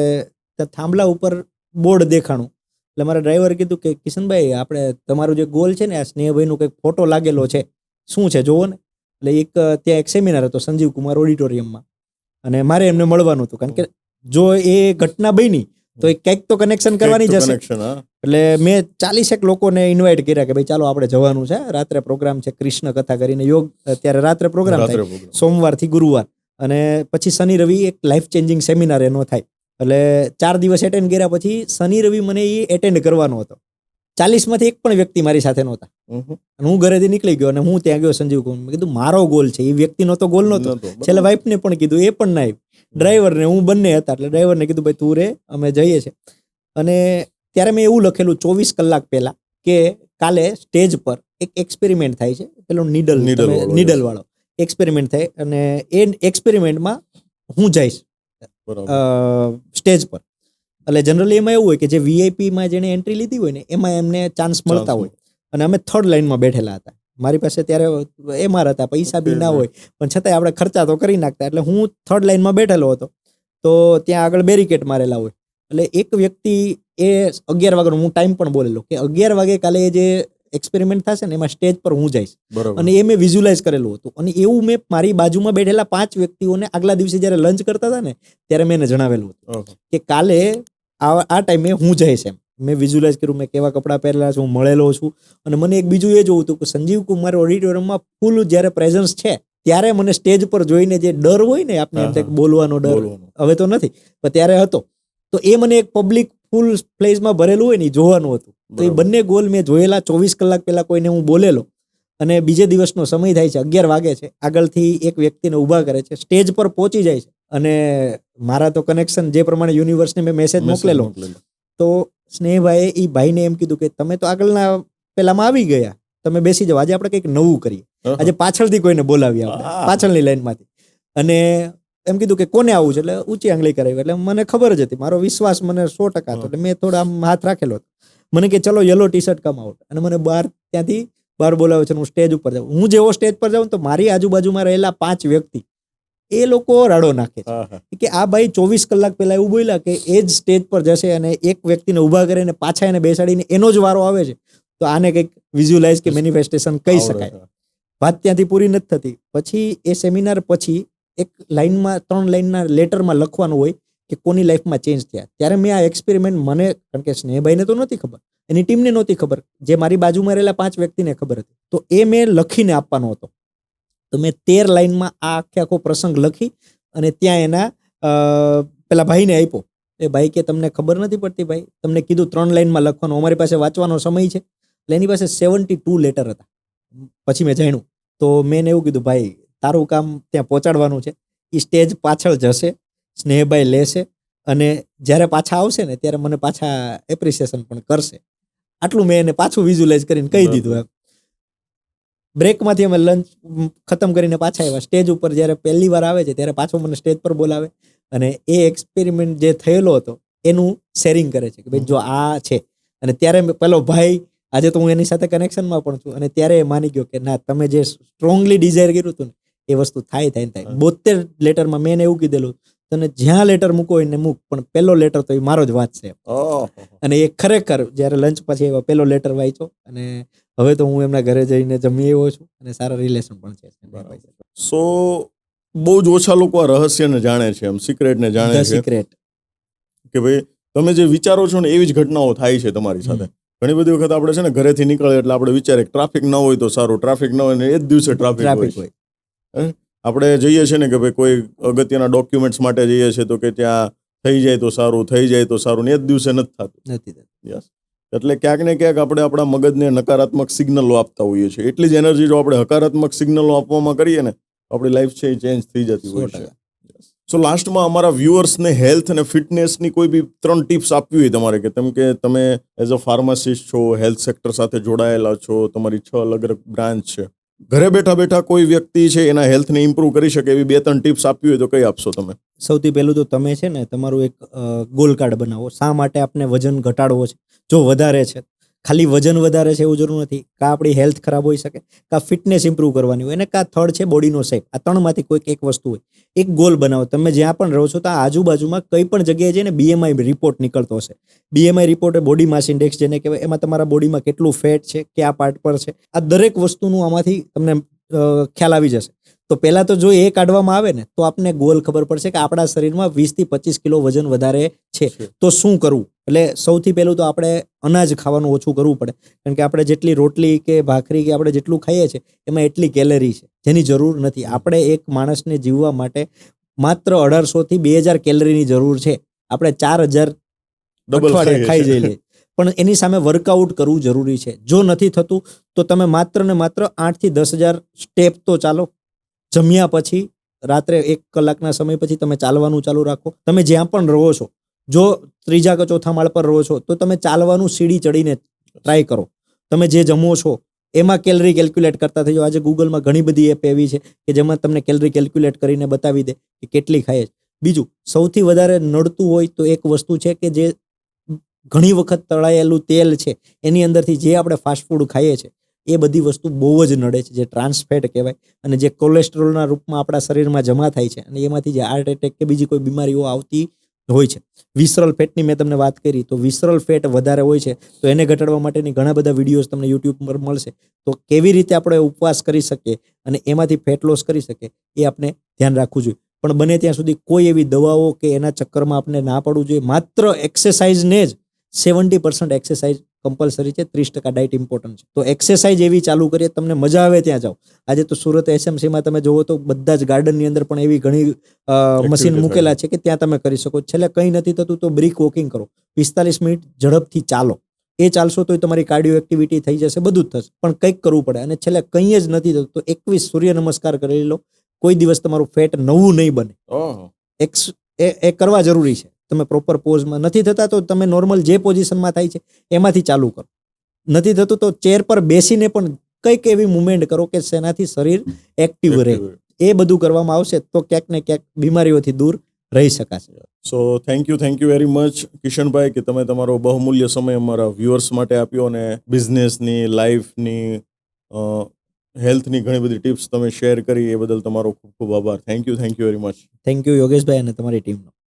થાંભલા ઉપર બોર્ડ દેખાણું. એટલે મારા ડ્રાઈવરે કીધું કે કિશનભાઈ, આપણે તમારું જે ગોલ છે ને, આ સ્નેહભાઈનું કંઈક ફોટો લાગેલો છે, શું છે જોવો ને. એટલે ત્યાં એક સેમિનાર હતો સંજીવ કુમાર ઓડિટોરિયમમાં, અને મારે એમને મળવાનું હતું. કારણ કે જો એ ઘટના બની તો એ કંઈક તો કનેક્શન કરવાની જ હશે. એટલે મેં 40 લોકોને ઇન્વાઇટ કર્યા કે ભાઈ ચાલો આપણે જવાનું છે, રાત્રે પ્રોગ્રામ છે, કૃષ્ણ કથા કરીને યોગ, અત્યારે રાત્રે પ્રોગ્રામ થાય સોમવારથી ગુરુવાર, અને પછી શનિ રવિ એક લાઈફ ચેન્જિંગ સેમિનાર એનો થાય. એટલે 4 દિવસ એટેન્ડ કર્યા પછી શનિ રવિ મને એ એટેન્ડ કરવાનો હતો. 40માંથી એક પણ વ્યક્તિ મારી સાથે નહોતા. અને હું ઘરેથી નીકળી ગયો અને હું ત્યાં ગયો સંજીવ કુમાર. મેં કીધું મારો ગોલ છે, એ વ્યક્તિનો તો ગોલ નહોતો. છેલ્લે વાઈફને પણ કીધું, એ પણ ના આવી. ડ્રાઈવરને હું બંને હતા, એટલે ડ્રાઈવરને કીધું ભાઈ તું રે, અમે જઈએ છીએ. અને ત્યારે મેં એવું લખેલું 24 કલાક પહેલા કે કાલે સ્ટેજ પર એક એક્સપેરિમેન્ટ થાય છે, પેલો નીડલ વાળો એક્સપેરિમેન્ટ થાય, અને એ એક્સપેરિમેન્ટમાં હું જઈશ સ્ટેજ પર. એટલે જનરલી એમાં એવું હોય કે જે વીઆઈપીમાં જેને એન્ટ્રી લીધી હોય ને એમાં એમને ચાન્સ મળતા હોય, અને અમે 3rd લાઈનમાં બેઠેલા હતા. મારી પાસે ત્યારે એમઆર હતા, પૈસા બી ના હોય, પણ છતાંય આપણે ખર્ચા તો કરી નાખતા. એટલે હું 3rd લાઈનમાં બેઠેલો હતો, તો ત્યાં આગળ બેરિકેડ મારેલા હોય. એટલે એક વ્યક્તિ એ 11 વાગ્યાનો હું ટાઈમ પણ બોલેલો કે 11 વાગે કાલે જે એક્સપેરિમેન્ટ થશે ને એમાં સ્ટેજ પર હું જઈશ, અને એ મેં વિઝ્યુલાઇઝ કરેલું હતું. અને એવું મેં મારી બાજુમાં બેઠેલા 5 વ્યક્તિઓને આગલા દિવસે જ્યારે લંચ કરતા હતા ને ત્યારે મેં એને જણાવેલું હતું કે કાલે આ ટાઈમે હું જઈશ. એમ મેં વિઝ્યુલાઇઝ કર્યું, મેં કેવા કપડાં પહેરેલા છે, હું મળેલો છું. અને મને એક બીજું એ જોવું હતું કે સંજીવ કુમાર ઓડિટોરિયમમાં ફૂલ જ્યારે પ્રેઝન્સ છે ત્યારે મને સ્ટેજ પર જોઈને જે ડર હોય ને આપણે એમ થાય બોલવાનો ડર, હવે તો નથી પણ ત્યારે હતો, તો એ મને એક પબ્લિક ફૂલ પ્લેસમાં ભરેલું હોય ને જોવાનું હતું. તો એ બંને ગોલ મેં જોયેલા. 24 કલાક પહેલા કોઈને હું બોલેલો, અને બીજે દિવસનો સમય થાય છે, 11 વાગે છે, આગળથી એક વ્યક્તિને ઊભા કરે છે, સ્ટેજ પર પહોંચી જાય છે. અને મારા તો કનેક્શન જે પ્રમાણે યુનિવર્સને મેં મેસેજ મોકલેલો, તો સ્નેહભાઈએ એ ભાઈને એમ કીધું કે તમે તો આગળના પેલામાં આવી ગયા, તમે બેસી જાઓ, આજે આપણે કંઈક નવું કરીએ. આજે પાછળથી કોઈને બોલાવીએ, આપણે પાછળની લાઈનમાંથી. અને એમ કીધું કે કોને આવું છે, એટલે ઊંચી આંગળી કરાવી. એટલે મને ખબર જ હતી, મારો વિશ્વાસ મને 100% હતો, એટલે મેં થોડા આમ હાથ રાખેલો હતો. મને કે ચલો યલો ટી-શર્ટ કમ આઉટ, અને મને ત્યાંથી બહાર બોલાવે છે, હું સ્ટેજ ઉપર જાઉં. હું જેવો સ્ટેજ પર જાઉં તો મારી આજુબાજુમાં રહેલા 5 વ્યક્તિ એ લોકો રાડો નાખે છે કે આ ભાઈ 24 કલાક પહેલા એવું બોલ્યા કે એ જ સ્ટેજ પર જશે અને એક વ્યક્તિને ઊભા કરીને પાછા એને બેસાડીને એનો જ વારો આવે છે, તો આને કંઈક વિઝ્યુલાઇઝ કે મેનિફેસ્ટેશન કહી શકાય. વાત ત્યાંથી પૂરી નથી થતી. પછી એ સેમિનાર પછી એક લાઈનમાં 3 લાઈનના લેટરમાં લખવાનું હોય કે કોની લાઈફમાં ચેન્જ થયા. ત્યારે મેં આ એક્સપેરિમેન્ટ, મને કારણ કે સ્નેહભાઈને તો નહોતી ખબર, એની ટીમને નહોતી ખબર, જે મારી બાજુમાં રહેલા 5 વ્યક્તિને ખબર હતી, તો એ મેં લખીને આપવાનો હતો. તો મેં 13 લાઈનમાં આ આખો પ્રસંગ લખી અને ત્યાં એના પેલા ભાઈને આપ્યો. એ ભાઈ કે તમને ખબર નથી પડતી ભાઈ, તમને કીધું 3 લાઈનમાં લખવાનું, અમારી પાસે વાંચવાનો સમય છે. એટલે એની પાસે 72 લેટર હતા. પછી મેં જાણ્યું, તો મેં એવું કીધું ભાઈ તારું કામ ત્યાં પહોંચાડવાનું છે, એ સ્ટેજ પાછળ જશે, સ્નેહભાઈ લેશે, અને જ્યારે પાછા આવશે ને ત્યારે મને પાછા એપ્રિસિએશન પણ કરશે. આટલું મેં એને પાછું વિઝ્યુલાઇઝ કરીને કહી દીધું. એમ બ્રેકમાંથી અમે લંચ ખતમ કરીને પાછા આવ્યા. સ્ટેજ ઉપર જ્યારે પહેલી વાર આવે છે ત્યારે પાછો મને સ્ટેજ પર બોલાવે, અને એ એક્સપેરિમેન્ટ જે થયેલો હતો એનું શેરિંગ કરે છે કે ભાઈ જો આ છે. અને ત્યારે પેલો ભાઈ, આજે તો હું એની સાથે કનેક્શનમાં પણ છું, અને ત્યારે એ માની ગયો કે ના, તમે જે સ્ટ્રોંગલી ડિઝાયર કર્યું હતું ને એ વસ્તુ થાય. 72 લેટરમાં મેં એને એવું કીધેલું, તને જ્યાં લેટર મૂકો એને મૂક, પણ પહેલો લેટર તો એ મારો જ વાંચશે. અને એ ખરેખર જ્યારે લંચ પછી એવો પહેલો લેટર વાંચ્યો, અને હવે તો હું એમના ઘરે જઈને જમી આવ્યો છું, અને સારા રિલેશન પણ છે. સો બહુ જ ઓછા લોકો આ રહસ્યને જાણે છે, એમ સિક્રેટને જાણે છે, સિક્રેટ કે ભાઈ તમે જે વિચારો છો ને એવી જ ઘટનાઓ થાય છે તમારી સાથે. ઘણી બધી વખત આપણે છે ને ઘરેથી નીકળે એટલે આપણે વિચારે ટ્રાફિક ન હોય તો સારું, ટ્રાફિક ન હોય ને એ જ દિવસે ટ્રાફિક હોય. આપણે જઈએ છીએ ને કે ભાઈ કોઈ અગત્યના ડોક્યુમેન્ટ્સ માટે જઈએ છીએ તો કે ત્યાં થઈ જાય તો સારું, થઈ જાય તો સારું, ને એ જ દિવસે નથી થતું. યસ, એટલે ક્યાંક ને ક્યાંક આપણે આપણા મગજને નકારાત્મક સિગ્નલો આપતા હોઈએ છીએ. એટલી જ એનર્જી જો આપણે હકારાત્મક સિગ્નલો આપવામાં કરીએ ને, આપણી લાઈફ છે એ ચેન્જ થઈ જતી હોય છે. સો લાસ્ટમાં અમારા વ્યુઅર્સને હેલ્થ અને ફિટનેસની કોઈ બી 3 ટિપ્સ આપવી હોય તમારે, કે તમે એઝ અ ફાર્માસિસ્ટ છો, હેલ્થ સેક્ટર સાથે જોડાયેલા છો, તમારી 6 અલગ અલગ બ્રાન્ચ છે, ઘરે બેઠા બેઠા કોઈ વ્યક્તિ છે એના હેલ્થને ઇમ્પ્રૂવ કરી શકે એવી 2-3 ટિપ્સ આપવી હોય તો કઈ આપશો તમે? સૌથી પહેલું તો તમે છે ને તમારું એક ગોલ કાર્ડ બનાવો. શા માટે આપણે વજન ઘટાડવો છે? જો વધારે છે, ખાલી વજન વધારે છે એવું જરૂર નથી, કાં આપણી હેલ્થ ખરાબ હોઈ શકે, કાં ફિટનેસ ઇમ્પ્રૂવ કરવાની હોય, અને કાં થર્ડ છે બોડીનો શેપ. આ 3માંથી કોઈક એક વસ્તુ હોય. એક ગોલ બનાવો. તમે જ્યાં પણ રહો છો ત્યાં આજુબાજુમાં કઈ પણ જગ્યાએ જઈને BMI રિપોર્ટ નીકળતો હશે. BMI રિપોર્ટ એ બોડી માસ ઇન્ડેક્સ જેને કહેવાય. એમાં તમારા બોડીમાં કેટલું ફેટ છે, કયા પાર્ટ પર છે, આ દરેક વસ્તુનું આમાંથી તમને ખ્યાલ આવી જશે. તો પહેલા તો જો એ કાઢવામાં આવે ને તો આપને ગોલ ખબર પડશે કે આપણા શરીરમાં 20 થી 25 કિલો વજન વધારે છે, તો શું કરવું. એટલે સૌથી પહેલું તો આપણે અનાજ ખાવાનું ઓછું કરવું પડે, કારણ કે આપણે જેટલી રોટલી કે ભાખરી કે આપણે જેટલું ખાઈએ છીએ એમાં એટલી કેલરી છે જેની જરૂર નથી. આપણે એક માણસને જીવવા માટે માત્ર 1800 થી 2000 કેલરીની જરૂર છે. આપણે 4000 અઠવાડિયે ખાઈ જઈએ. પણ એની સામે વર્કઆઉટ કરવું જરૂરી છે. જો નથી થતું તો તમે માત્ર ને માત્ર 8 થી 10,000 સ્ટેપ તો ચાલો. જમ્યા પછી રાત્રે 1 કલાકના સમય પછી તમે ચાલવાનું ચાલુ રાખો. તમે જ્યાં પણ રહો છો, જો ત્રીજા કે ચોથા માળ પર રહો છો તો તમે ચાલવાનું સીડી ચડીને ટ્રાય કરો. તમે જે જમો છો એમાં કેલરી કેલ્ક્યુલેટ કરતા થઈ જાઓ. આજે ગૂગલમાં ઘણી બધી એપ એવી છે કે જેમાં તમને કેલરી કેલ્ક્યુલેટ કરીને બતાવી દે કે કેટલી ખાય છે. બીજું સૌથી વધારે નડતું હોય તો એક વસ્તુ છે કે જે ઘણી વખત તળાયેલું તેલ છે એની અંદરથી જે આપણે ફાસ્ટ ફૂડ ખાઈએ છીએ એ બધી વસ્તુ બહુ જ નડે છે, જે ટ્રાન્સફેટ કહેવાય અને જે કોલેસ્ટ્રોલના રૂપમાં આપણા શરીરમાં જમા થાય છે અને એમાંથી જે હાર્ટ એટેક કે બીજી કોઈ બીમારીઓ આવતી હોય છે. વિસરલ ફેટની મેં તમને વાત કરી તો વિસરલ ફેટ વધારે હોય છે તો એને ઘટાડવા માટેની ઘણા બધા વિડીયોઝ તમને યુટ્યુબ પર મળશે. તો કેવી રીતે આપણે ઉપવાસ કરી શકીએ અને એમાંથી ફેટ લોસ કરી શકીએ એ આપણે ધ્યાન રાખવું જોઈએ. પણ બને ત્યાં સુધી કોઈ એવી દવાઓ કે એના ચક્કરમાં આપણે ના પડવું જોઈએ. માત્ર એક્સરસાઇઝને જ 70% એક્સરસાઇઝ કમ્પલસરી છે, 30% ડાયટ ઇમ્પોર્ટન્ટ છે. તો એક્સરસાઇઝ એવી ચાલુ કરીએ તમને મજા આવે ત્યાં જાઓ. આજે તો સુરત એસએમસીમાં તમે જોવો તો બધા જ ગાર્ડનની અંદર પણ એવી ઘણી મશીન મૂકેલા છે કે ત્યાં તમે કરી શકો. છેલ્લે કંઈ નથી થતું તો બ્રિક વોકિંગ કરો, 45 મિનિટ ઝડપથી ચાલો. એ ચાલશો તો તમારી કાર્ડિયો એક્ટિવિટી થઈ જશે, બધું જ થશે. પણ કંઈક કરવું પડે અને છેલ્લે કંઈ જ નથી થતું તો 21 સૂર્ય નમસ્કાર કરી લો. કોઈ દિવસ તમારું ફેટ નવું નહીં બને. એ કરવા જરૂરી છે. તમે પ્રોપર પોઝમાં નથી થતા તો તમે નોર્મલ જે પોઝિશનમાં થાય છે એમાંથી ચાલુ કરો. નથી થતું તો ચેર પર બેસીને પણ કંઈક એવી મુવમેન્ટ કરો કે જેનાથી શરીર એક્ટિવ રહે. એ બધું કરવામાં આવશે તો ક્યાંક ને ક્યાંક બીમારીઓથી દૂર રહી શકાશે. So thank you very much Kishanbhai કે તમે તમારો બહુમૂલ્ય સમય અમારા વ્યુઅર્સ માટે આપ્યો અને બિઝનેસની, લાઈફની, હેલ્થની ઘણી બધી ટિપ્સ તમે શેર કરી એ બદલ તમારો ખૂબ ખૂબ આભાર. Thank you very much. Thank you યોગેશભાઈ અને તમારી ટીમનો.